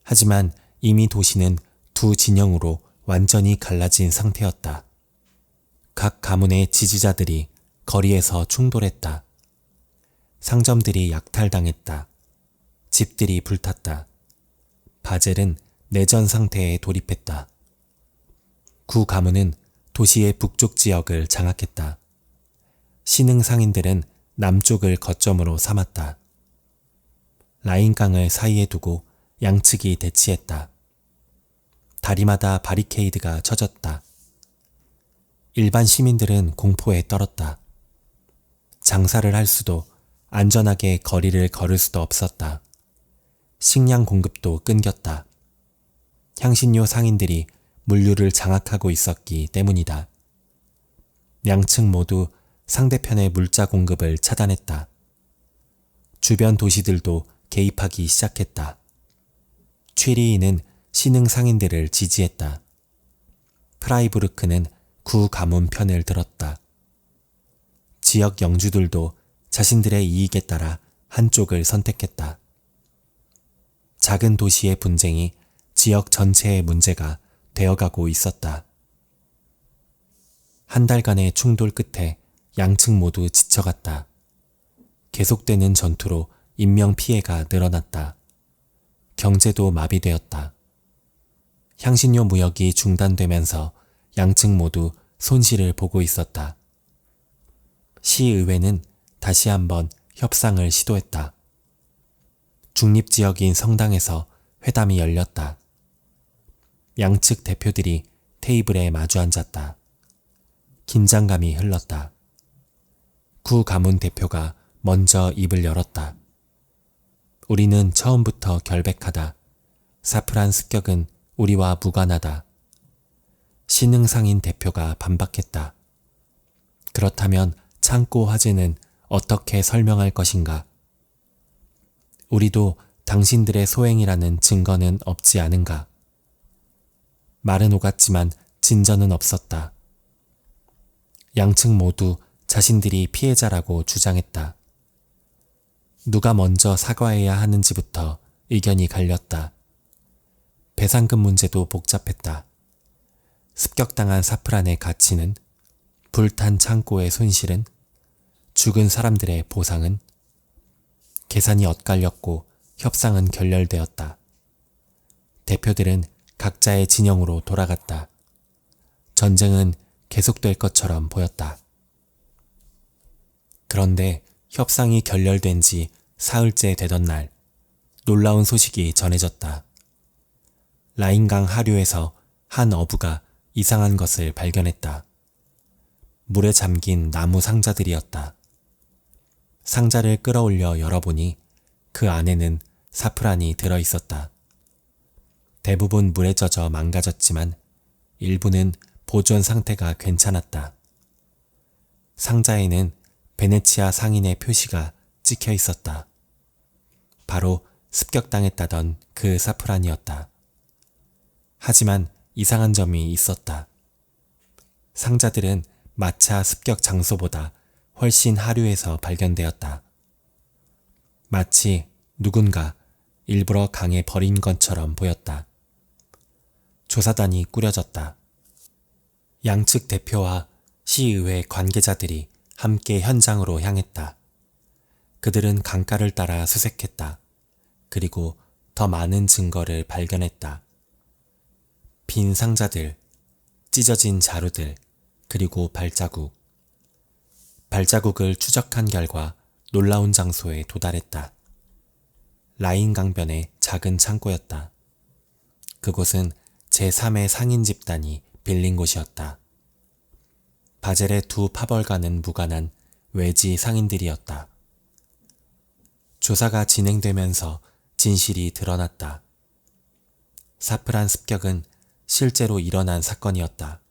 S1: 하지만 이미 도시는 두 진영으로 완전히 갈라진 상태였다. 각 가문의 지지자들이 거리에서 충돌했다. 상점들이 약탈당했다. 집들이 불탔다. 바젤은 내전 상태에 돌입했다. 구 가문은 도시의 북쪽 지역을 장악했다. 신흥 상인들은 남쪽을 거점으로 삼았다. 라인강을 사이에 두고 양측이 대치했다. 다리마다 바리케이드가 쳐졌다. 일반 시민들은 공포에 떨었다. 장사를 할 수도 안전하게 거리를 걸을 수도 없었다. 식량 공급도 끊겼다. 향신료 상인들이 물류를 장악하고 있었기 때문이다. 양측 모두 상대편의 물자 공급을 차단했다. 주변 도시들도 개입하기 시작했다. 취리히는 신흥 상인들을 지지했다. 프라이부르크는 구 가문 편을 들었다. 지역 영주들도 자신들의 이익에 따라 한쪽을 선택했다. 작은 도시의 분쟁이 지역 전체의 문제가 되어가고 있었다. 한 달간의 충돌 끝에 양측 모두 지쳐갔다. 계속되는 전투로 인명피해가 늘어났다. 경제도 마비되었다. 향신료 무역이 중단되면서 양측 모두 손실을 보고 있었다. 시의회는 다시 한번 협상을 시도했다. 중립지역인 성당에서 회담이 열렸다. 양측 대표들이 테이블에 마주 앉았다. 긴장감이 흘렀다. 구 가문 대표가 먼저 입을 열었다. 우리는 처음부터 결백하다. 사프란 습격은 우리와 무관하다. 신흥 상인 대표가 반박했다. 그렇다면 창고 화재는 어떻게 설명할 것인가? 우리도 당신들의 소행이라는 증거는 없지 않은가? 말은 오갔지만 진전은 없었다. 양측 모두 자신들이 피해자라고 주장했다. 누가 먼저 사과해야 하는지부터 의견이 갈렸다. 배상금 문제도 복잡했다. 습격당한 사프란의 가치는, 불탄 창고의 손실은, 죽은 사람들의 보상은, 계산이 엇갈렸고 협상은 결렬되었다. 대표들은 각자의 진영으로 돌아갔다. 전쟁은 계속될 것처럼 보였다. 그런데 협상이 결렬된 지 사흘째 되던 날, 놀라운 소식이 전해졌다. 라인강 하류에서 한 어부가 이상한 것을 발견했다. 물에 잠긴 나무 상자들이었다. 상자를 끌어올려 열어보니 그 안에는 사프란이 들어있었다. 대부분 물에 젖어 망가졌지만 일부는 보존 상태가 괜찮았다. 상자에는 베네치아 상인의 표시가 찍혀 있었다. 바로 습격당했다던 그 사프란이었다. 하지만 이상한 점이 있었다. 상자들은 마차 습격 장소보다 훨씬 하류에서 발견되었다. 마치 누군가 일부러 강에 버린 것처럼 보였다. 조사단이 꾸려졌다. 양측 대표와 시의회 관계자들이 함께 현장으로 향했다. 그들은 강가를 따라 수색했다. 그리고 더 많은 증거를 발견했다. 빈 상자들, 찢어진 자루들, 그리고 발자국. 발자국을 추적한 결과 놀라운 장소에 도달했다. 라인 강변의 작은 창고였다. 그곳은 제3의 상인 집단이 빌린 곳이었다. 바젤의 두 파벌과는 무관한 외지 상인들이었다. 조사가 진행되면서 진실이 드러났다. 사프란 습격은 실제로 일어난 사건이었다.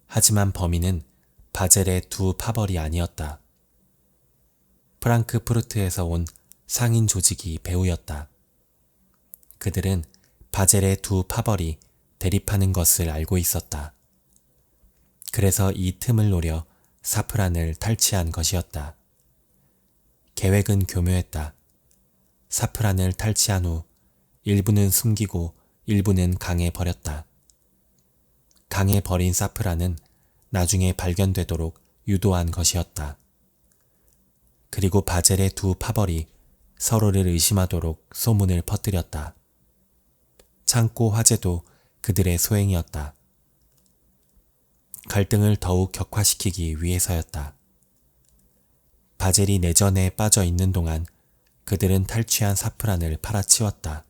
S1: 하지만 범인은 바젤의 두 파벌이 아니었다. 프랑크푸르트에서 온 상인 조직이 배후였다. 그들은 바젤의 두 파벌이 대립하는 것을 알고 있었다. 그래서 이 틈을 노려 사프란을 탈취한 것이었다. 계획은 교묘했다. 사프란을 탈취한 후 일부는 숨기고 일부는 강에 버렸다. 강에 버린 사프란은 나중에 발견되도록 유도한 것이었다. 그리고 바젤의 두 파벌이 서로를 의심하도록 소문을 퍼뜨렸다. 창고 화재도 그들의 소행이었다. 갈등을 더욱 격화시키기 위해서였다. 바젤이 내전에 빠져 있는 동안 그들은 탈취한 사프란을 팔아치웠다.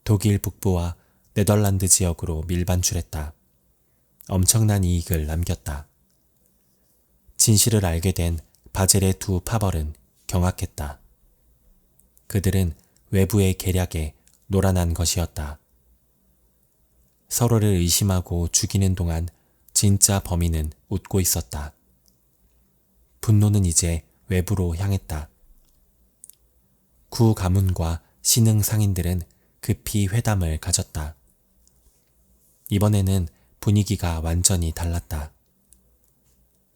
S1: 독일 북부와 네덜란드 지역으로 밀반출했다. 엄청난 이익을 남겼다. 진실을 알게 된 바젤의 두 파벌은 경악했다. 그들은 외부의 계략에 놀아난 것이었다. 서로를 의심하고 죽이는 동안 진짜 범인은 웃고 있었다. 분노는 이제 외부로 향했다. 구 가문과 신흥 상인들은 급히 회담을 가졌다. 이번에는 분위기가 완전히 달랐다.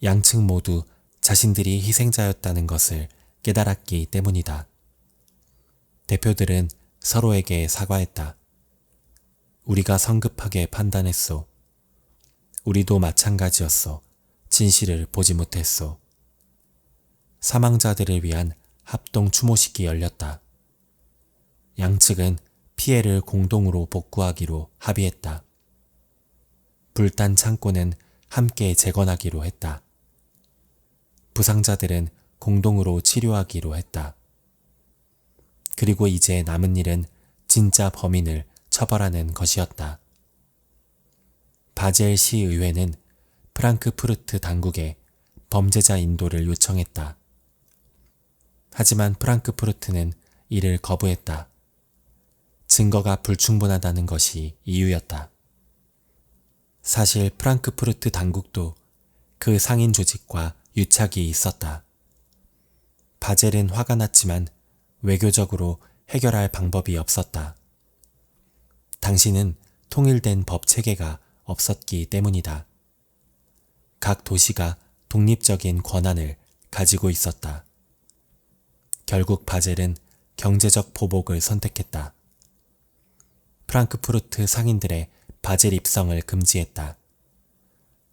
S1: 양측 모두 자신들이 희생자였다는 것을 깨달았기 때문이다. 대표들은 서로에게 사과했다. 우리가 성급하게 판단했소. 우리도 마찬가지였소. 진실을 보지 못했소. 사망자들을 위한 합동 추모식이 열렸다. 양측은 피해를 공동으로 복구하기로 합의했다. 불탄 창고는 함께 재건하기로 했다. 부상자들은 공동으로 치료하기로 했다. 그리고 이제 남은 일은 진짜 범인을 처벌하는 것이었다. 바젤 시의회는 프랑크푸르트 당국에 범죄자 인도를 요청했다. 하지만 프랑크푸르트는 이를 거부했다. 증거가 불충분하다는 것이 이유였다. 사실 프랑크푸르트 당국도 그 상인 조직과 유착이 있었다. 바젤은 화가 났지만 외교적으로 해결할 방법이 없었다. 당시는 통일된 법 체계가 없었기 때문이다. 각 도시가 독립적인 권한을 가지고 있었다. 결국 바젤은 경제적 보복을 선택했다. 프랑크푸르트 상인들의 바젤 입성을 금지했다.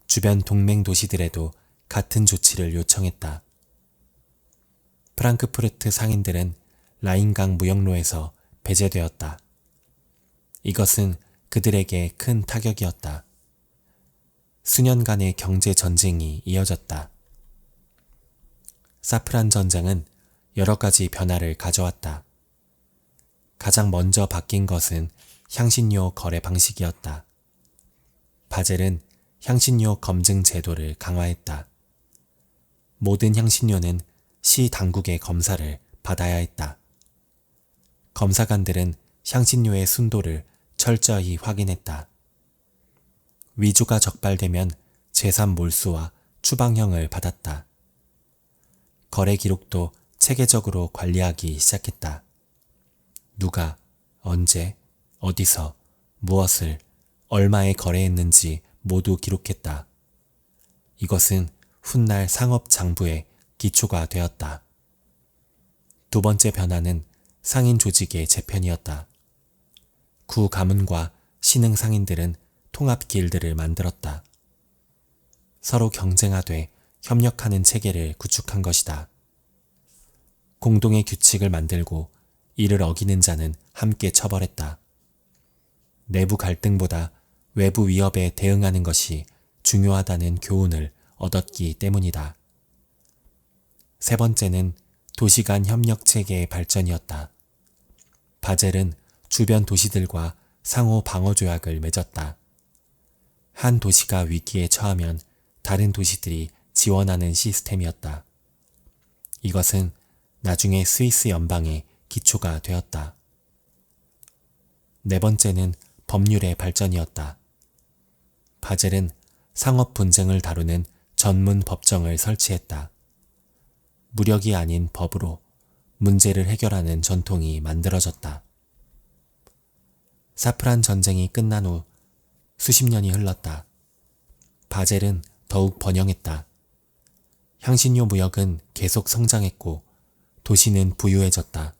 S1: 주변 동맹 도시들에도 같은 조치를 요청했다. 프랑크푸르트 상인들은 라인강 무역로에서 배제되었다. 이것은 그들에게 큰 타격이었다. 수년간의 경제 전쟁이 이어졌다. 사프란 전쟁은 여러 가지 변화를 가져왔다. 가장 먼저 바뀐 것은 향신료 거래 방식이었다. 바젤은 향신료 검증 제도를 강화했다. 모든 향신료는 시 당국의 검사를 받아야 했다. 검사관들은 향신료의 순도를 철저히 확인했다. 위조가 적발되면 재산 몰수와 추방형을 받았다. 거래 기록도 체계적으로 관리하기 시작했다. 누가, 언제, 어디서, 무엇을, 얼마에 거래했는지 모두 기록했다. 이것은 훗날 상업장부의 기초가 되었다. 두 번째 변화는 상인 조직의 재편이었다. 구 가문과 신흥 상인들은 통합 길드를 만들었다. 서로 경쟁하되 협력하는 체계를 구축한 것이다. 공동의 규칙을 만들고 이를 어기는 자는 함께 처벌했다. 내부 갈등보다 외부 위협에 대응하는 것이 중요하다는 교훈을 얻었기 때문이다. 세 번째는 도시 간 협력 체계의 발전이었다. 바젤은 주변 도시들과 상호 방어 조약을 맺었다. 한 도시가 위기에 처하면 다른 도시들이 지원하는 시스템이었다. 이것은 나중에 스위스 연방의 기초가 되었다. 네 번째는 법률의 발전이었다. 바젤은 상업 분쟁을 다루는 전문 법정을 설치했다. 무력이 아닌 법으로 문제를 해결하는 전통이 만들어졌다. 사프란 전쟁이 끝난 후 수십 년이 흘렀다. 바젤은 더욱 번영했다. 향신료 무역은 계속 성장했고 도시는 부유해졌다.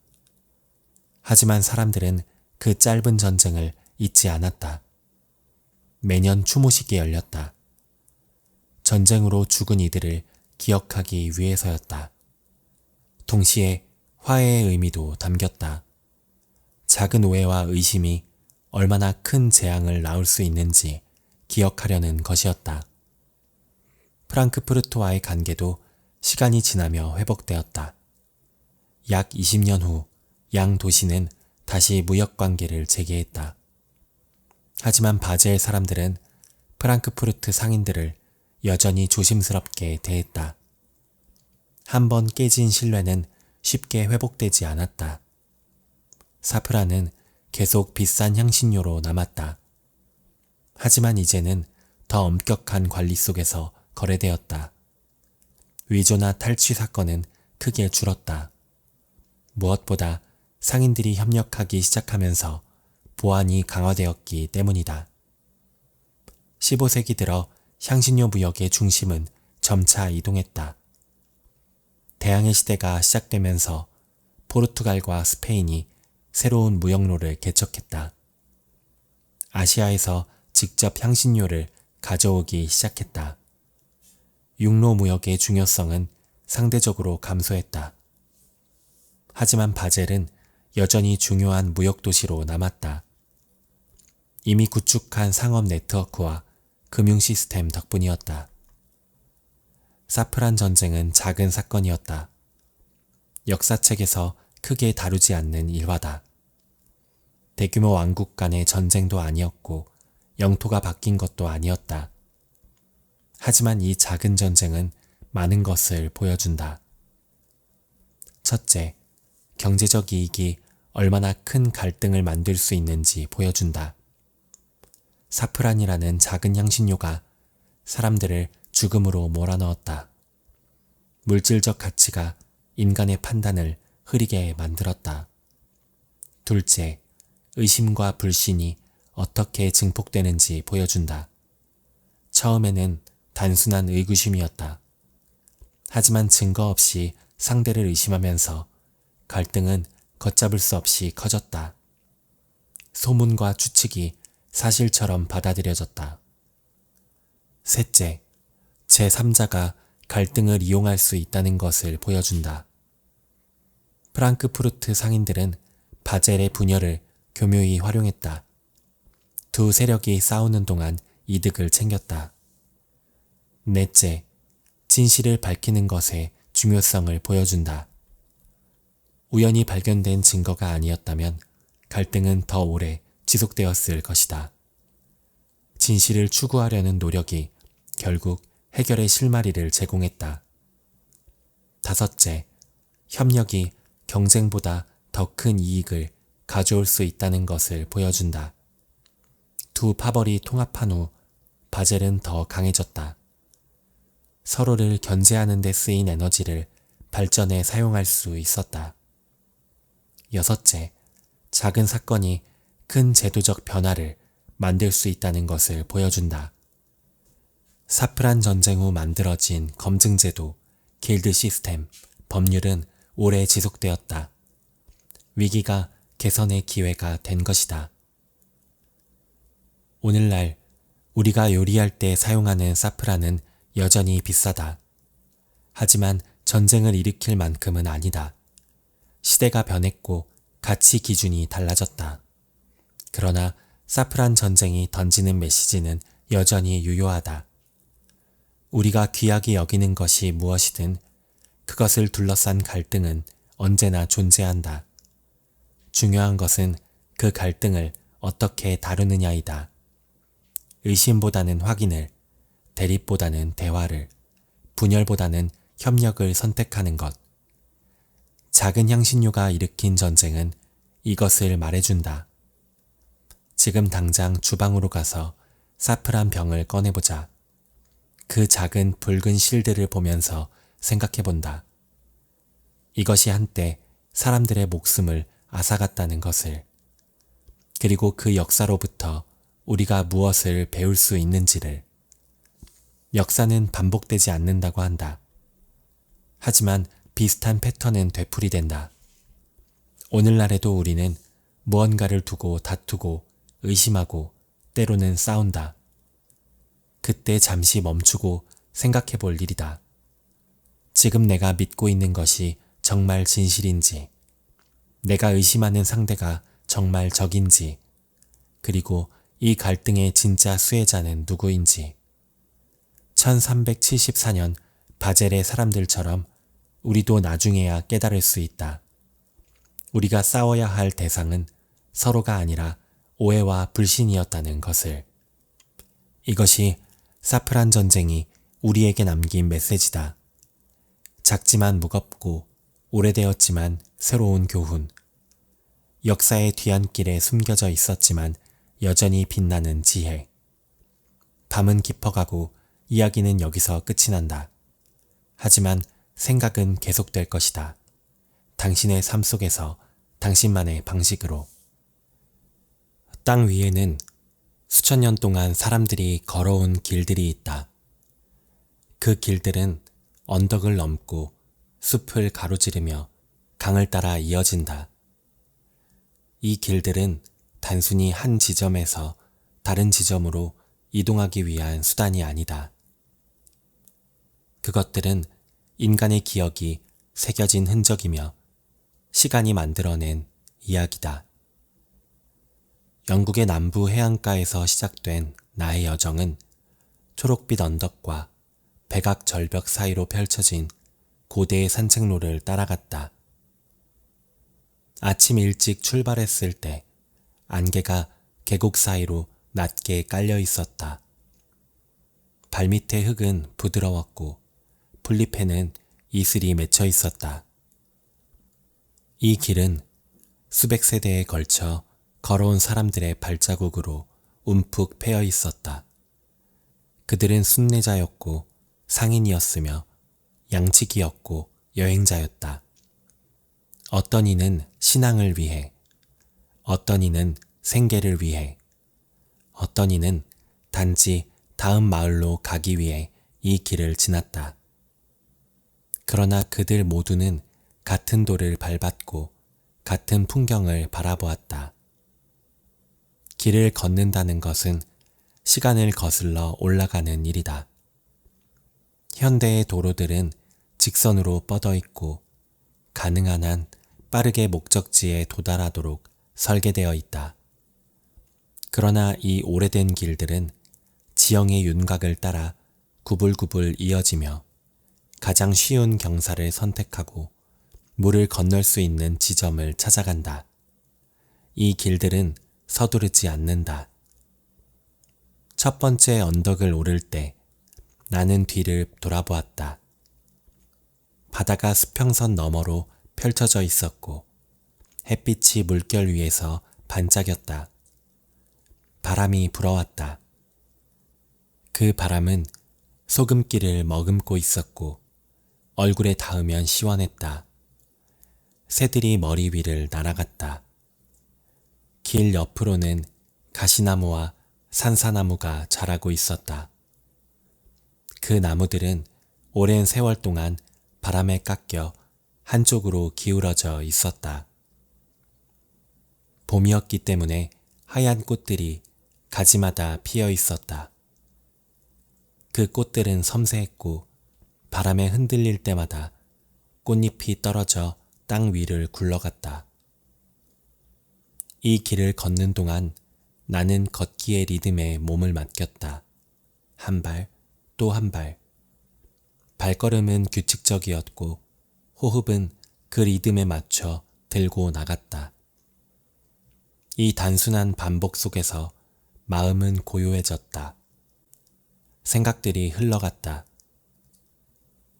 S1: 하지만 사람들은 그 짧은 전쟁을 잊지 않았다. 매년 추모식이 열렸다. 전쟁으로 죽은 이들을 기억하기 위해서였다. 동시에 화해의 의미도 담겼다. 작은 오해와 의심이 얼마나 큰 재앙을 낳을 수 있는지 기억하려는 것이었다. 프랑크푸르트와의 관계도 시간이 지나며 회복되었다. 약 20년 후 양 도시는 다시 무역 관계를 재개했다. 하지만 바젤 사람들은 프랑크푸르트 상인들을 여전히 조심스럽게 대했다. 한번 깨진 신뢰는 쉽게 회복되지 않았다. 사프란은 계속 비싼 향신료로 남았다. 하지만 이제는 더 엄격한 관리 속에서 거래되었다. 위조나 탈취 사건은 크게 줄었다. 무엇보다 상인들이 협력하기 시작하면서 보안이 강화되었기 때문이다. 15세기 들어 향신료 무역의 중심은 점차 이동했다. 대항해 시대가 시작되면서 포르투갈과 스페인이 새로운 무역로를 개척했다. 아시아에서 직접 향신료를 가져오기 시작했다. 육로 무역의 중요성은 상대적으로 감소했다. 하지만 바젤은 여전히 중요한 무역 도시로 남았다. 이미 구축한 상업 네트워크와 금융 시스템 덕분이었다. 사프란 전쟁은 작은 사건이었다. 역사책에서 크게 다루지 않는 일화다. 대규모 왕국 간의 전쟁도 아니었고 영토가 바뀐 것도 아니었다. 하지만 이 작은 전쟁은 많은 것을 보여준다. 첫째, 경제적 이익이 얼마나 큰 갈등을 만들 수 있는지 보여준다. 사프란이라는 작은 향신료가 사람들을 죽음으로 몰아넣었다. 물질적 가치가 인간의 판단을 흐리게 만들었다. 둘째, 의심과 불신이 어떻게 증폭되는지 보여준다. 처음에는 단순한 의구심이었다. 하지만 증거 없이 상대를 의심하면서 갈등은 걷잡을 수 없이 커졌다. 소문과 추측이 사실처럼 받아들여졌다. 셋째, 제3자가 갈등을 이용할 수 있다는 것을 보여준다. 프랑크푸르트 상인들은 바젤의 분열을 교묘히 활용했다. 두 세력이 싸우는 동안 이득을 챙겼다. 넷째, 진실을 밝히는 것의 중요성을 보여준다. 우연히 발견된 증거가 아니었다면 갈등은 더 오래 지속되었을 것이다. 진실을 추구하려는 노력이 결국 해결의 실마리를 제공했다. 다섯째, 협력이 경쟁보다 더 큰 이익을 가져올 수 있다는 것을 보여준다. 두 파벌이 통합한 후 바젤은 더 강해졌다. 서로를 견제하는 데 쓰인 에너지를 발전에 사용할 수 있었다. 여섯째, 작은 사건이 큰 제도적 변화를 만들 수 있다는 것을 보여준다. 사프란 전쟁 후 만들어진 검증제도, 길드 시스템, 법률은 오래 지속되었다. 위기가 개선의 기회가 된 것이다. 오늘날 우리가 요리할 때 사용하는 사프란은 여전히 비싸다. 하지만 전쟁을 일으킬 만큼은 아니다. 시대가 변했고 가치 기준이 달라졌다. 그러나 사프란 전쟁이 던지는 메시지는 여전히 유효하다. 우리가 귀하게 여기는 것이 무엇이든 그것을 둘러싼 갈등은 언제나 존재한다. 중요한 것은 그 갈등을 어떻게 다루느냐이다. 의심보다는 확인을, 대립보다는 대화를, 분열보다는 협력을 선택하는 것. 작은 향신료가 일으킨 전쟁은 이것을 말해준다. 지금 당장 주방으로 가서 사프란 병을 꺼내보자. 그 작은 붉은 실들을 보면서 생각해본다. 이것이 한때 사람들의 목숨을 앗아갔다는 것을, 그리고 그 역사로부터 우리가 무엇을 배울 수 있는지를. 역사는 반복되지 않는다고 한다. 하지만 비슷한 패턴은 되풀이된다. 오늘날에도 우리는 무언가를 두고 다투고 의심하고 때로는 싸운다. 그때 잠시 멈추고 생각해 볼 일이다. 지금 내가 믿고 있는 것이 정말 진실인지, 내가 의심하는 상대가 정말 적인지, 그리고 이 갈등의 진짜 수혜자는 누구인지. 1374년 바젤의 사람들처럼 우리도 나중에야 깨달을 수 있다. 우리가 싸워야 할 대상은 서로가 아니라 오해와 불신이었다는 것을. 이것이 사프란 전쟁이 우리에게 남긴 메시지다. 작지만 무겁고 오래되었지만 새로운 교훈. 역사의 뒤안길에 숨겨져 있었지만 여전히 빛나는 지혜. 밤은 깊어가고 이야기는 여기서 끝이 난다. 하지만 생각은 계속될 것이다. 당신의 삶 속에서 당신만의 방식으로. 땅 위에는 수천 년 동안 사람들이 걸어온 길들이 있다. 그 길들은 언덕을 넘고 숲을 가로지르며 강을 따라 이어진다. 이 길들은 단순히 한 지점에서 다른 지점으로 이동하기 위한 수단이 아니다. 그것들은 인간의 기억이 새겨진 흔적이며 시간이 만들어낸 이야기다. 영국의 남부 해안가에서 시작된 나의 여정은 초록빛 언덕과 백악 절벽 사이로 펼쳐진 고대의 산책로를 따라갔다. 아침 일찍 출발했을 때 안개가 계곡 사이로 낮게 깔려 있었다. 발밑의 흙은 부드러웠고 풀잎에는 이슬이 맺혀 있었다. 이 길은 수백 세대에 걸쳐 걸어온 사람들의 발자국으로 움푹 패여 있었다. 그들은 순례자였고 상인이었으며 양치기였고 여행자였다. 어떤 이는 신앙을 위해, 어떤 이는 생계를 위해, 어떤 이는 단지 다음 마을로 가기 위해 이 길을 지났다. 그러나 그들 모두는 같은 돌을 밟았고 같은 풍경을 바라보았다. 길을 걷는다는 것은 시간을 거슬러 올라가는 일이다. 현대의 도로들은 직선으로 뻗어 있고 가능한 한 빠르게 목적지에 도달하도록 설계되어 있다. 그러나 이 오래된 길들은 지형의 윤곽을 따라 구불구불 이어지며 가장 쉬운 경사를 선택하고 물을 건널 수 있는 지점을 찾아간다. 이 길들은 서두르지 않는다. 첫 번째 언덕을 오를 때 나는 뒤를 돌아보았다. 바다가 수평선 너머로 펼쳐져 있었고 햇빛이 물결 위에서 반짝였다. 바람이 불어왔다. 그 바람은 소금기를 머금고 있었고 얼굴에 닿으면 시원했다. 새들이 머리 위를 날아갔다. 길 옆으로는 가시나무와 산사나무가 자라고 있었다. 그 나무들은 오랜 세월 동안 바람에 깎여 한쪽으로 기울어져 있었다. 봄이었기 때문에 하얀 꽃들이 가지마다 피어 있었다. 그 꽃들은 섬세했고 바람에 흔들릴 때마다 꽃잎이 떨어져 땅 위를 굴러갔다. 이 길을 걷는 동안 나는 걷기의 리듬에 몸을 맡겼다. 한 발, 또 한 발. 발걸음은 규칙적이었고 호흡은 그 리듬에 맞춰 들고 나갔다. 이 단순한 반복 속에서 마음은 고요해졌다. 생각들이 흘러갔다.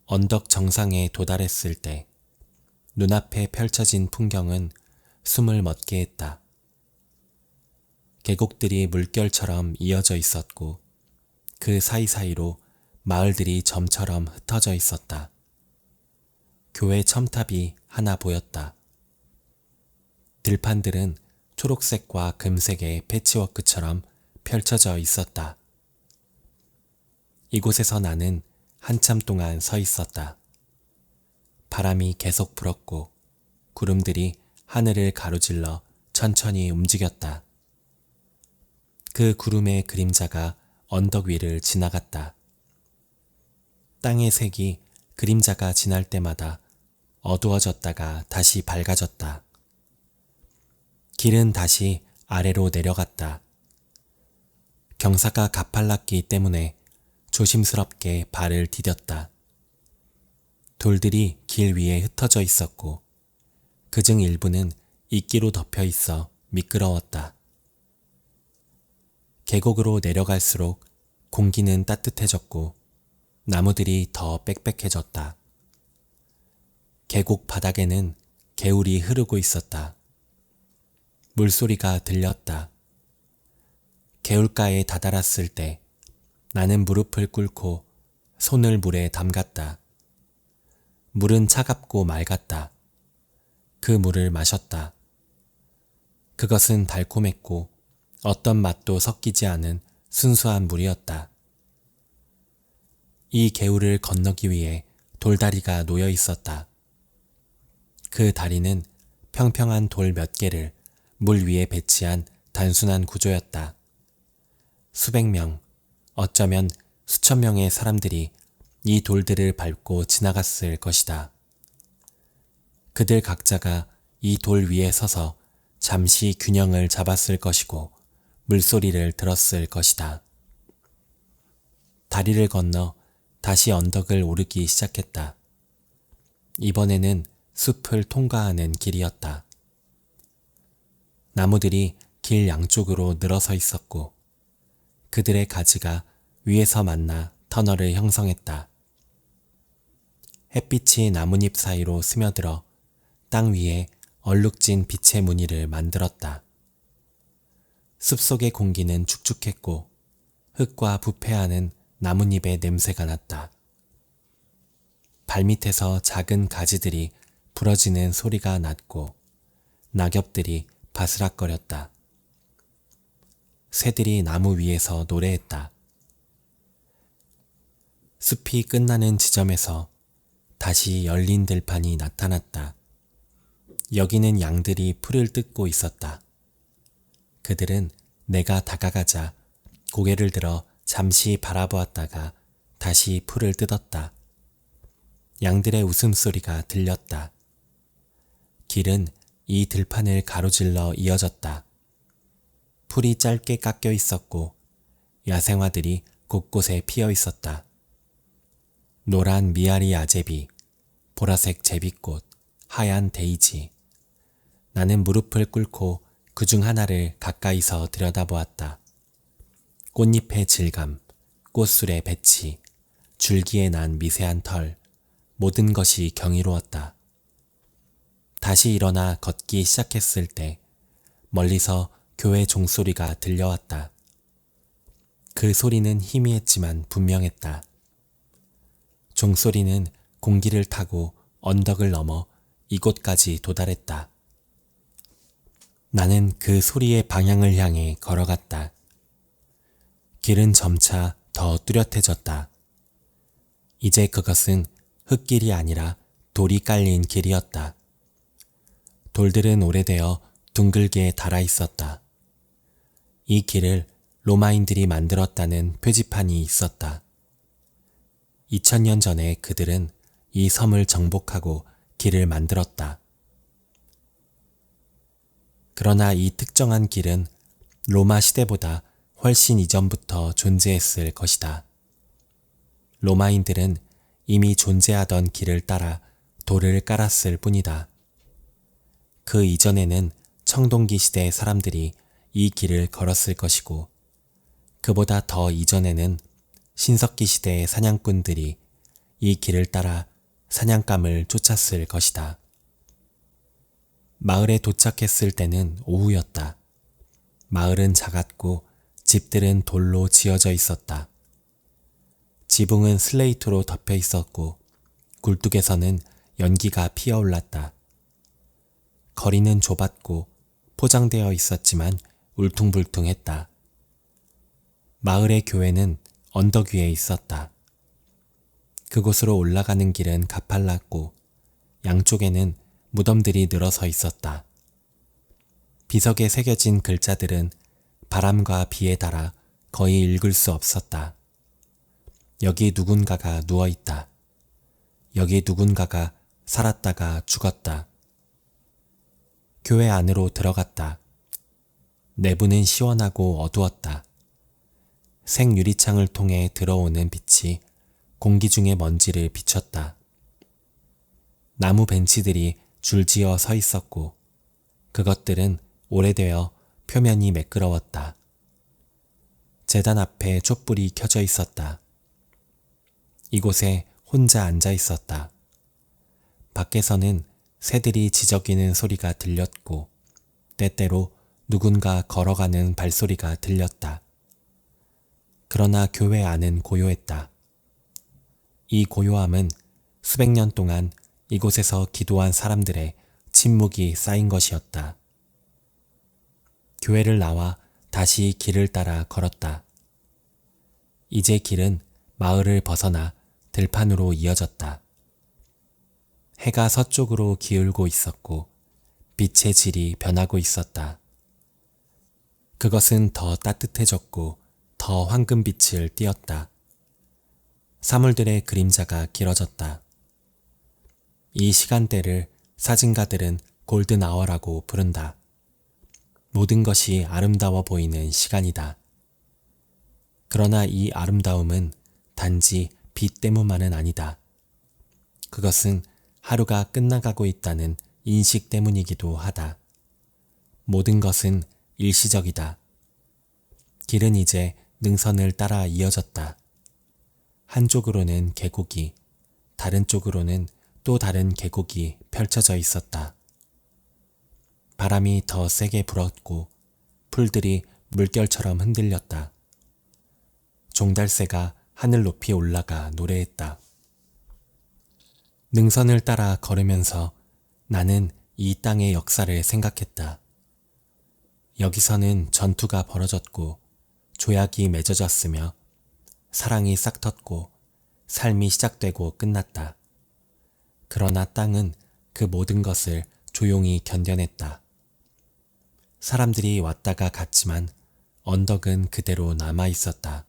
S1: 언덕 정상에 도달했을 때 눈앞에 펼쳐진 풍경은 숨을 멎게 했다. 계곡들이 물결처럼 이어져 있었고 그 사이사이로 마을들이 점처럼 흩어져 있었다. 교회 첨탑이 하나 보였다. 들판들은 초록색과 금색의 패치워크처럼 펼쳐져 있었다. 이곳에서 나는 한참 동안 서 있었다. 바람이 계속 불었고 구름들이 하늘을 가로질러 천천히 움직였다. 그 구름의 그림자가 언덕 위를 지나갔다. 땅의 색이 그림자가 지날 때마다 어두워졌다가 다시 밝아졌다. 길은 다시 아래로 내려갔다. 경사가 가팔랐기 때문에 조심스럽게 발을 디뎠다. 돌들이 길 위에 흩어져 있었고 그중 일부는 이끼로 덮여 있어 미끄러웠다. 계곡으로 내려갈수록 공기는 따뜻해졌고 나무들이 더 빽빽해졌다. 계곡 바닥에는 개울이 흐르고 있었다. 물소리가 들렸다. 개울가에 다다랐을 때 나는 무릎을 꿇고 손을 물에 담갔다. 물은 차갑고 맑았다. 그 물을 마셨다. 그것은 달콤했고 어떤 맛도 섞이지 않은 순수한 물이었다. 이 개울을 건너기 위해 돌다리가 놓여 있었다. 그 다리는 평평한 돌 몇 개를 물 위에 배치한 단순한 구조였다. 수백 명, 어쩌면 수천 명의 사람들이 이 돌들을 밟고 지나갔을 것이다. 그들 각자가 이 돌 위에 서서 잠시 균형을 잡았을 것이고 물소리를 들었을 것이다. 다리를 건너 다시 언덕을 오르기 시작했다. 이번에는 숲을 통과하는 길이었다. 나무들이 길 양쪽으로 늘어서 있었고 그들의 가지가 위에서 만나 터널을 형성했다. 햇빛이 나뭇잎 사이로 스며들어 땅 위에 얼룩진 빛의 무늬를 만들었다. 숲속의 공기는 축축했고 흙과 부패하는 나뭇잎의 냄새가 났다. 발밑에서 작은 가지들이 부러지는 소리가 났고 낙엽들이 바스락거렸다. 새들이 나무 위에서 노래했다. 숲이 끝나는 지점에서 다시 열린 들판이 나타났다. 여기는 양들이 풀을 뜯고 있었다. 그들은 내가 다가가자 고개를 들어 잠시 바라보았다가 다시 풀을 뜯었다. 양들의 웃음소리가 들렸다. 길은 이 들판을 가로질러 이어졌다. 풀이 짧게 깎여 있었고 야생화들이 곳곳에 피어 있었다. 노란 미아리 아제비, 보라색 제비꽃, 하얀 데이지. 나는 무릎을 꿇고 그중 하나를 가까이서 들여다보았다. 꽃잎의 질감, 꽃술의 배치, 줄기에 난 미세한 털, 모든 것이 경이로웠다. 다시 일어나 걷기 시작했을 때 멀리서 교회 종소리가 들려왔다. 그 소리는 희미했지만 분명했다. 종소리는 공기를 타고 언덕을 넘어 이곳까지 도달했다. 나는 그 소리의 방향을 향해 걸어갔다. 길은 점차 더 뚜렷해졌다. 이제 그것은 흙길이 아니라 돌이 깔린 길이었다. 돌들은 오래되어 둥글게 달아 있었다. 이 길을 로마인들이 만들었다는 표지판이 있었다. 2000년 전에 그들은 이 섬을 정복하고 길을 만들었다. 그러나 이 특정한 길은 로마 시대보다 훨씬 이전부터 존재했을 것이다. 로마인들은 이미 존재하던 길을 따라 돌을 깔았을 뿐이다. 그 이전에는 청동기 시대 사람들이 이 길을 걸었을 것이고 그보다 더 이전에는 신석기 시대의 사냥꾼들이 이 길을 따라 사냥감을 쫓았을 것이다. 마을에 도착했을 때는 오후였다. 마을은 작았고 집들은 돌로 지어져 있었다. 지붕은 슬레이트로 덮여 있었고 굴뚝에서는 연기가 피어올랐다. 거리는 좁았고 포장되어 있었지만 울퉁불퉁했다. 마을의 교회는 언덕 위에 있었다. 그곳으로 올라가는 길은 가팔랐고 양쪽에는 무덤들이 늘어서 있었다. 비석에 새겨진 글자들은 바람과 비에 닳아 거의 읽을 수 없었다. 여기 누군가가 누워있다. 여기 누군가가 살았다가 죽었다. 교회 안으로 들어갔다. 내부는 시원하고 어두웠다. 생유리창을 통해 들어오는 빛이 공기 중의 먼지를 비췄다. 나무 벤치들이 줄지어 서 있었고 그것들은 오래되어 표면이 매끄러웠다. 제단 앞에 촛불이 켜져 있었다. 이곳에 혼자 앉아 있었다. 밖에서는 새들이 지저귀는 소리가 들렸고 때때로 누군가 걸어가는 발소리가 들렸다. 그러나 교회 안은 고요했다. 이 고요함은 수백 년 동안 이곳에서 기도한 사람들의 침묵이 쌓인 것이었다. 교회를 나와 다시 길을 따라 걸었다. 이제 길은 마을을 벗어나 들판으로 이어졌다. 해가 서쪽으로 기울고 있었고 빛의 질이 변하고 있었다. 그것은 더 따뜻해졌고 더 황금빛을 띠었다. 사물들의 그림자가 길어졌다. 이 시간대를 사진가들은 골든아워라고 부른다. 모든 것이 아름다워 보이는 시간이다. 그러나 이 아름다움은 단지 빛 때문만은 아니다. 그것은 하루가 끝나가고 있다는 인식 때문이기도 하다. 모든 것은 일시적이다. 길은 이제 능선을 따라 이어졌다. 한쪽으로는 계곡이, 다른 쪽으로는 또 다른 계곡이 펼쳐져 있었다. 바람이 더 세게 불었고 풀들이 물결처럼 흔들렸다. 종달새가 하늘 높이 올라가 노래했다. 능선을 따라 걸으면서 나는 이 땅의 역사를 생각했다. 여기서는 전투가 벌어졌고 조약이 맺어졌으며 사랑이 싹텄고 삶이 시작되고 끝났다. 그러나 땅은 그 모든 것을 조용히 견뎌냈다. 사람들이 왔다가 갔지만 언덕은 그대로 남아 있었다.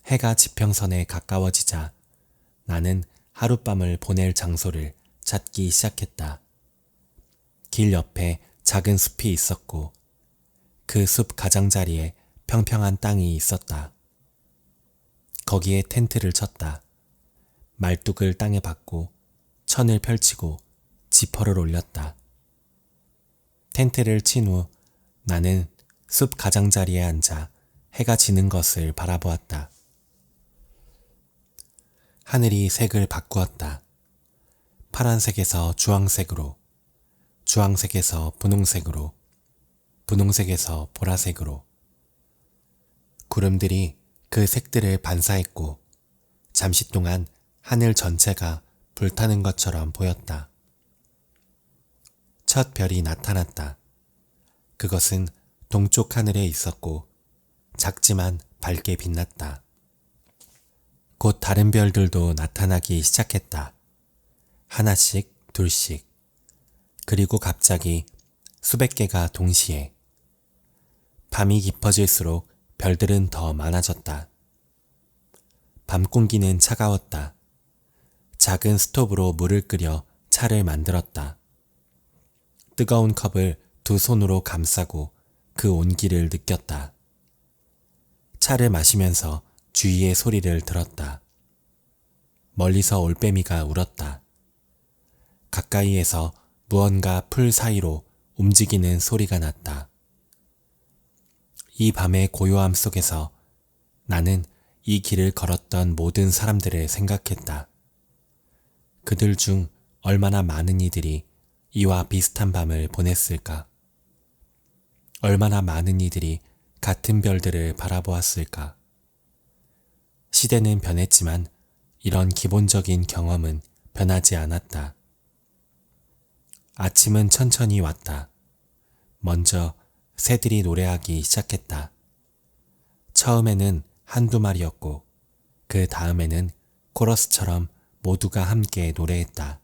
S1: 해가 지평선에 가까워지자 나는 하룻밤을 보낼 장소를 찾기 시작했다. 길 옆에 작은 숲이 있었고 그 숲 가장자리에 평평한 땅이 있었다. 거기에 텐트를 쳤다. 말뚝을 땅에 박고 천을 펼치고 지퍼를 올렸다. 텐트를 친 후 나는 숲 가장자리에 앉아 해가 지는 것을 바라보았다. 하늘이 색을 바꾸었다. 파란색에서 주황색으로, 주황색에서 분홍색으로, 분홍색에서 보라색으로. 구름들이 그 색들을 반사했고 잠시 동안 하늘 전체가 불타는 것처럼 보였다. 첫 별이 나타났다. 그것은 동쪽 하늘에 있었고 작지만 밝게 빛났다. 곧 다른 별들도 나타나기 시작했다. 하나씩, 둘씩. 그리고 갑자기 수백 개가 동시에. 밤이 깊어질수록 별들은 더 많아졌다. 밤 공기는 차가웠다. 작은 스톱으로 물을 끓여 차를 만들었다. 뜨거운 컵을 두 손으로 감싸고 그 온기를 느꼈다. 차를 마시면서 주위의 소리를 들었다. 멀리서 올빼미가 울었다. 가까이에서 무언가 풀 사이로 움직이는 소리가 났다. 이 밤의 고요함 속에서 나는 이 길을 걸었던 모든 사람들을 생각했다. 그들 중 얼마나 많은 이들이 이와 비슷한 밤을 보냈을까? 얼마나 많은 이들이 같은 별들을 바라보았을까? 시대는 변했지만 이런 기본적인 경험은 변하지 않았다. 아침은 천천히 왔다. 먼저 새들이 노래하기 시작했다. 처음에는 한두 마리였고 그 다음에는 코러스처럼 모두가 함께 노래했다.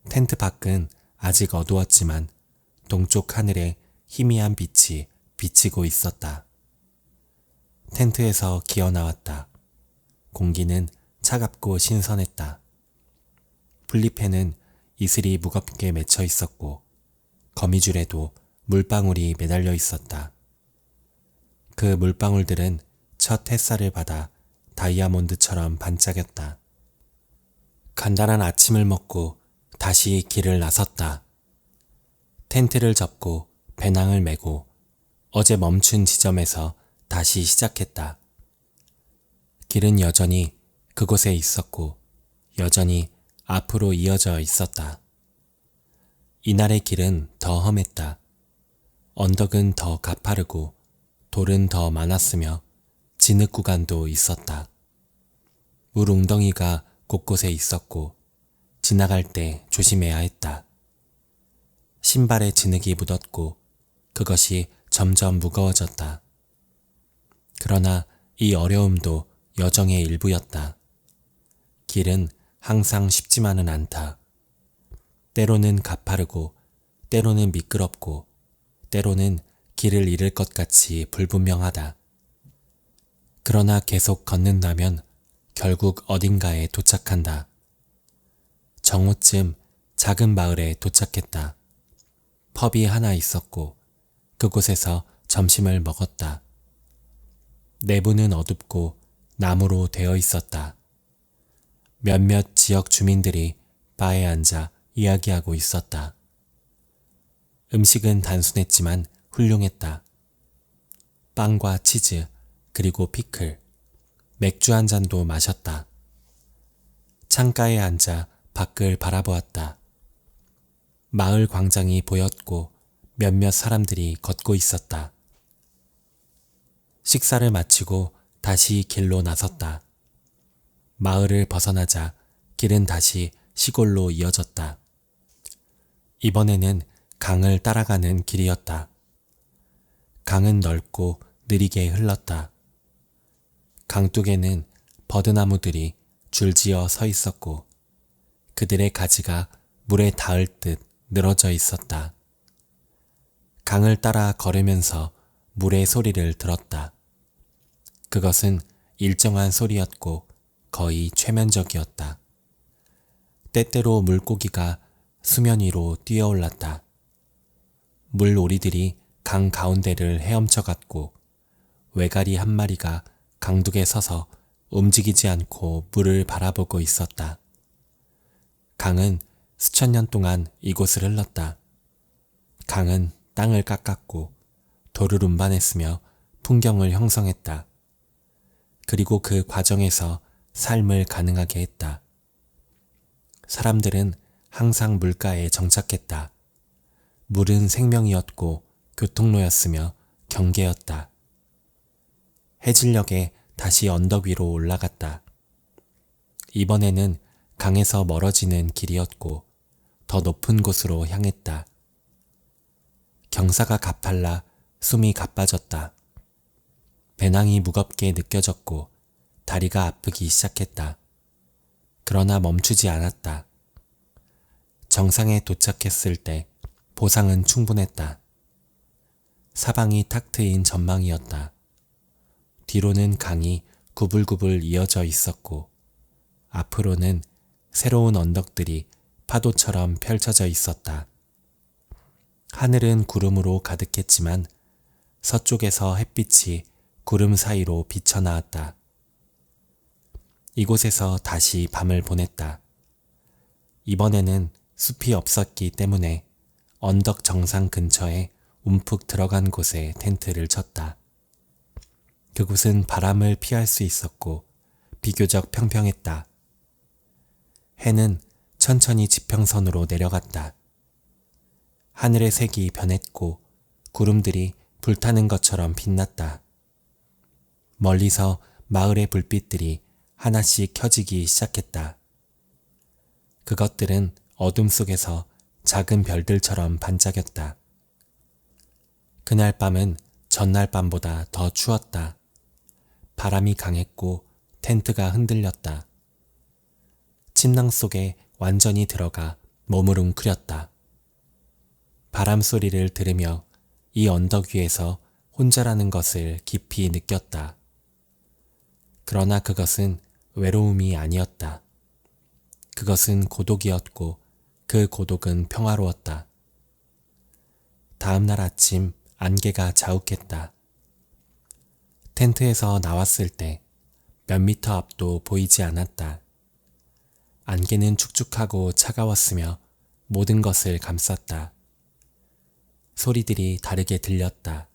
S1: 텐트 밖은 아직 어두웠지만 동쪽 하늘에 희미한 빛이 비치고 있었다. 텐트에서 기어나왔다. 공기는 차갑고 신선했다. 분리팬은 이슬이 무겁게 맺혀 있었고 거미줄에도 물방울이 매달려 있었다. 그 물방울들은 첫 햇살을 받아 다이아몬드처럼 반짝였다. 간단한 아침을 먹고 다시 길을 나섰다. 텐트를 접고 배낭을 메고 어제 멈춘 지점에서 다시 시작했다. 길은 여전히 그곳에 있었고 여전히 앞으로 이어져 있었다. 이날의 길은 더 험했다. 언덕은 더 가파르고 돌은 더 많았으며 진흙 구간도 있었다. 물 웅덩이가 곳곳에 있었고 지나갈 때 조심해야 했다. 신발에 진흙이 묻었고 그것이 점점 무거워졌다. 그러나 이 어려움도 여정의 일부였다. 길은 항상 쉽지만은 않다. 때로는 가파르고 때로는 미끄럽고 때로는 길을 잃을 것 같이 불분명하다. 그러나 계속 걷는다면 결국 어딘가에 도착한다. 정오쯤 작은 마을에 도착했다. 펍이 하나 있었고 그곳에서 점심을 먹었다. 내부는 어둡고 나무로 되어 있었다. 몇몇 지역 주민들이 바에 앉아 이야기하고 있었다. 음식은 단순했지만 훌륭했다. 빵과 치즈, 그리고 피클, 맥주 한 잔도 마셨다. 창가에 앉아 밖을 바라보았다. 마을 광장이 보였고 몇몇 사람들이 걷고 있었다. 식사를 마치고 다시 길로 나섰다. 마을을 벗어나자 길은 다시 시골로 이어졌다. 이번에는 강을 따라가는 길이었다. 강은 넓고 느리게 흘렀다. 강둑에는 버드나무들이 줄지어 서 있었고 그들의 가지가 물에 닿을 듯 늘어져 있었다. 강을 따라 걸으면서 물의 소리를 들었다. 그것은 일정한 소리였고 거의 최면적이었다. 때때로 물고기가 수면 위로 뛰어올랐다. 물오리들이 강 가운데를 헤엄쳐 갔고 외가리 한 마리가 강둑에 서서 움직이지 않고 물을 바라보고 있었다. 강은 수천 년 동안 이곳을 흘렀다. 강은 땅을 깎았고 돌을 운반했으며 풍경을 형성했다. 그리고 그 과정에서 삶을 가능하게 했다. 사람들은 항상 물가에 정착했다. 물은 생명이었고 교통로였으며 경계였다. 해질녘에 다시 언덕 위로 올라갔다. 이번에는 강에서 멀어지는 길이었고 더 높은 곳으로 향했다. 경사가 가팔라 숨이 가빠졌다. 배낭이 무겁게 느껴졌고 다리가 아프기 시작했다. 그러나 멈추지 않았다. 정상에 도착했을 때 보상은 충분했다. 사방이 탁 트인 전망이었다. 뒤로는 강이 구불구불 이어져 있었고 앞으로는 새로운 언덕들이 파도처럼 펼쳐져 있었다. 하늘은 구름으로 가득했지만 서쪽에서 햇빛이 구름 사이로 비쳐나왔다. 이곳에서 다시 밤을 보냈다. 이번에는 숲이 없었기 때문에 언덕 정상 근처에 움푹 들어간 곳에 텐트를 쳤다. 그곳은 바람을 피할 수 있었고 비교적 평평했다. 해는 천천히 지평선으로 내려갔다. 하늘의 색이 변했고 구름들이 불타는 것처럼 빛났다. 멀리서 마을의 불빛들이 하나씩 켜지기 시작했다. 그것들은 어둠 속에서 작은 별들처럼 반짝였다. 그날 밤은 전날 밤보다 더 추웠다. 바람이 강했고 텐트가 흔들렸다. 침낭 속에 완전히 들어가 몸을 웅크렸다. 바람 소리를 들으며 이 언덕 위에서 혼자라는 것을 깊이 느꼈다. 그러나 그것은 외로움이 아니었다. 그것은 고독이었고 그 고독은 평화로웠다. 다음 날 아침 안개가 자욱했다. 텐트에서 나왔을 때 몇 미터 앞도 보이지 않았다. 안개는 축축하고 차가웠으며 모든 것을 감쌌다. 소리들이 다르게 들렸다.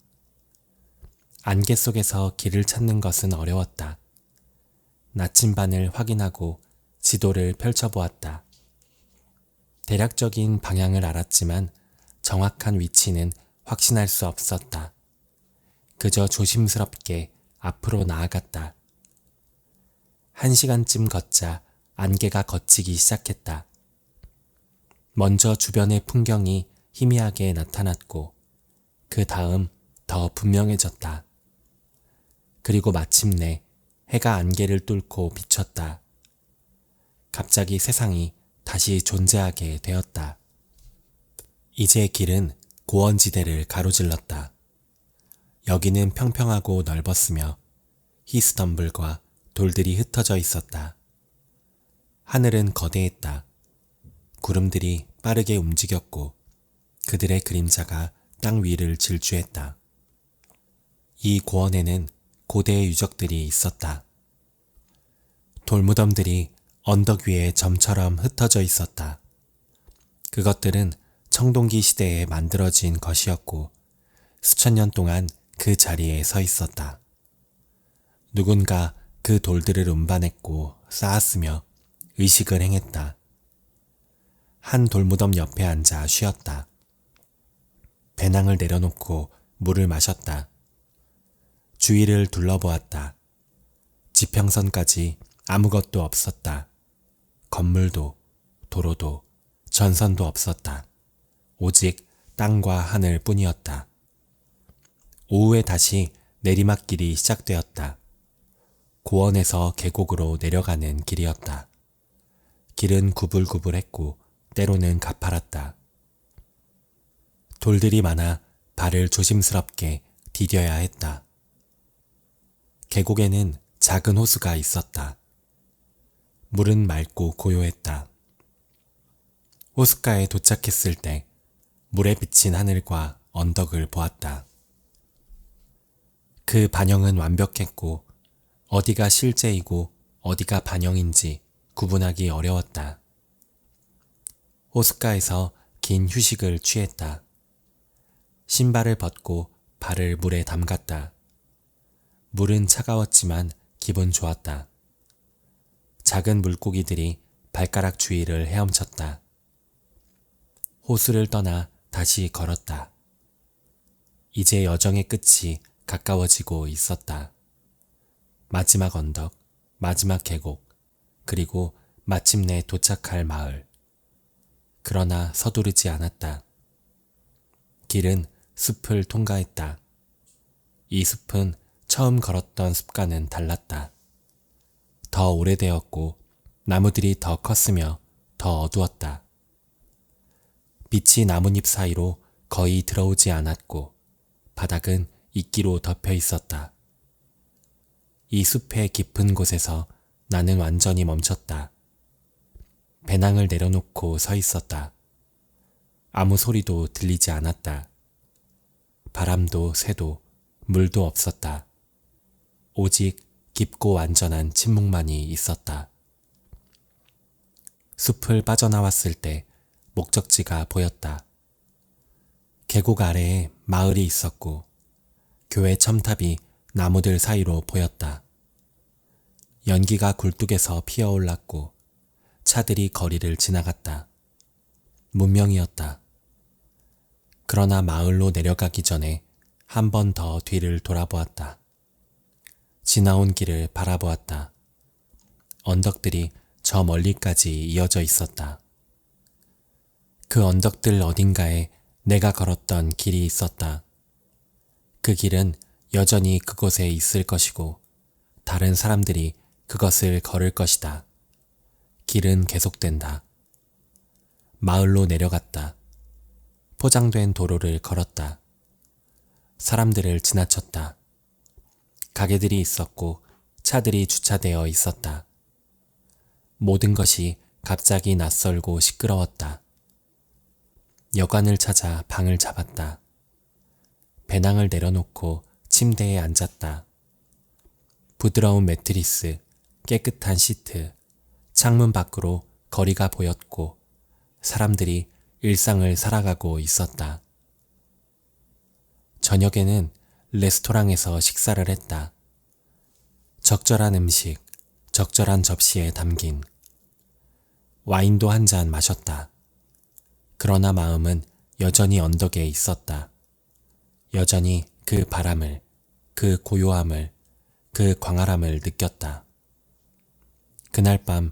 S1: 안개 속에서 길을 찾는 것은 어려웠다. 나침반을 확인하고 지도를 펼쳐보았다. 대략적인 방향을 알았지만 정확한 위치는 확신할 수 없었다. 그저 조심스럽게 앞으로 나아갔다. 1시간쯤 걷자 안개가 걷히기 시작했다. 먼저 주변의 풍경이 희미하게 나타났고 그 다음 더 분명해졌다. 그리고 마침내 해가 안개를 뚫고 비쳤다. 갑자기 세상이 다시 존재하게 되었다. 이제 길은 고원지대를 가로질렀다. 여기는 평평하고 넓었으며 히스덤불과 돌들이 흩어져 있었다. 하늘은 거대했다. 구름들이 빠르게 움직였고 그들의 그림자가 땅 위를 질주했다. 이 고원에는 고대의 유적들이 있었다. 돌무덤들이 언덕 위에 점처럼 흩어져 있었다. 그것들은 청동기 시대에 만들어진 것이었고 수천 년 동안 그 자리에 서 있었다. 누군가 그 돌들을 운반했고 쌓았으며 의식을 행했다. 한 돌무덤 옆에 앉아 쉬었다. 배낭을 내려놓고 물을 마셨다. 주위를 둘러보았다. 지평선까지 아무것도 없었다. 건물도 도로도 전선도 없었다. 오직 땅과 하늘 뿐이었다. 오후에 다시 내리막길이 시작되었다. 고원에서 계곡으로 내려가는 길이었다. 길은 구불구불했고 때로는 가파랐다. 돌들이 많아 발을 조심스럽게 디뎌야 했다. 계곡에는 작은 호수가 있었다. 물은 맑고 고요했다. 호숫가에 도착했을 때 물에 비친 하늘과 언덕을 보았다. 그 반영은 완벽했고 어디가 실제이고 어디가 반영인지 구분하기 어려웠다. 호숫가에서 긴 휴식을 취했다. 신발을 벗고 발을 물에 담갔다. 물은 차가웠지만 기분 좋았다. 작은 물고기들이 발가락 주위를 헤엄쳤다. 호수를 떠나 다시 걸었다. 이제 여정의 끝이 가까워지고 있었다. 마지막 언덕, 마지막 계곡, 그리고 마침내 도착할 마을. 그러나 서두르지 않았다. 길은 숲을 통과했다. 이 숲은 처음 걸었던 숲과는 달랐다. 더 오래되었고 나무들이 더 컸으며 더 어두웠다. 빛이 나뭇잎 사이로 거의 들어오지 않았고 바닥은 이끼로 덮여 있었다. 이 숲의 깊은 곳에서 나는 완전히 멈췄다. 배낭을 내려놓고 서 있었다. 아무 소리도 들리지 않았다. 바람도 새도 물도 없었다. 오직 깊고 완전한 침묵만이 있었다. 숲을 빠져나왔을 때 목적지가 보였다. 계곡 아래에 마을이 있었고 교회 첨탑이 나무들 사이로 보였다. 연기가 굴뚝에서 피어올랐고 차들이 거리를 지나갔다. 문명이었다. 그러나 마을로 내려가기 전에 한 번 더 뒤를 돌아보았다. 지나온 길을 바라보았다. 언덕들이 저 멀리까지 이어져 있었다. 그 언덕들 어딘가에 내가 걸었던 길이 있었다. 그 길은 여전히 그곳에 있을 것이고 다른 사람들이 그것을 걸을 것이다. 길은 계속된다. 마을로 내려갔다. 포장된 도로를 걸었다. 사람들을 지나쳤다. 가게들이 있었고 차들이 주차되어 있었다. 모든 것이 갑자기 낯설고 시끄러웠다. 여관을 찾아 방을 잡았다. 배낭을 내려놓고 침대에 앉았다. 부드러운 매트리스, 깨끗한 시트, 창문 밖으로 거리가 보였고 사람들이 일상을 살아가고 있었다. 저녁에는 레스토랑에서 식사를 했다. 적절한 음식, 적절한 접시에 담긴 와인도 한 잔 마셨다. 그러나 마음은 여전히 언덕에 있었다. 여전히 그 바람을, 그 고요함을, 그 광활함을 느꼈다. 그날 밤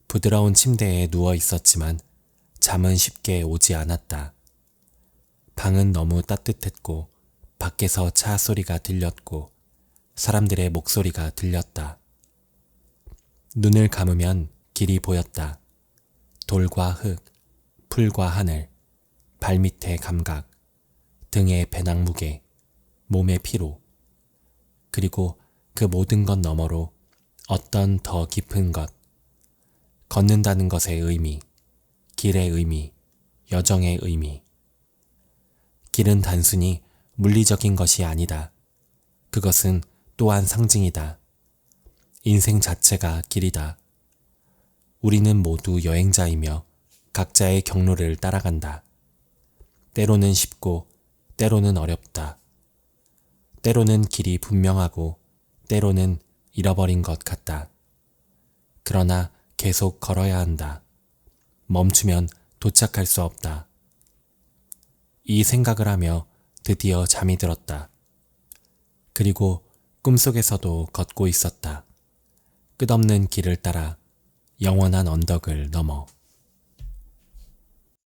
S1: 부드러운 침대에 누워 있었지만 잠은 쉽게 오지 않았다. 방은 너무 따뜻했고 밖에서 차 소리가 들렸고 사람들의 목소리가 들렸다. 눈을 감으면 길이 보였다. 돌과 흙, 풀과 하늘, 발밑의 감각, 등의 배낭 무게, 몸의 피로, 그리고 그 모든 것 너머로 어떤 더 깊은 것, 걷는다는 것의 의미, 길의 의미, 여정의 의미. 길은 단순히 물리적인 것이 아니다. 그것은 또한 상징이다. 인생 자체가 길이다. 우리는 모두 여행자이며 각자의 경로를 따라간다. 때로는 쉽고 때로는 어렵다. 때로는 길이 분명하고 때로는 잃어버린 것 같다. 그러나 계속 걸어야 한다. 멈추면 도착할 수 없다. 이 생각을 하며 드디어 잠이 들었다. 그리고 꿈속에서도 걷고 있었다. 끝없는 길을 따라 영원한 언덕을 넘어.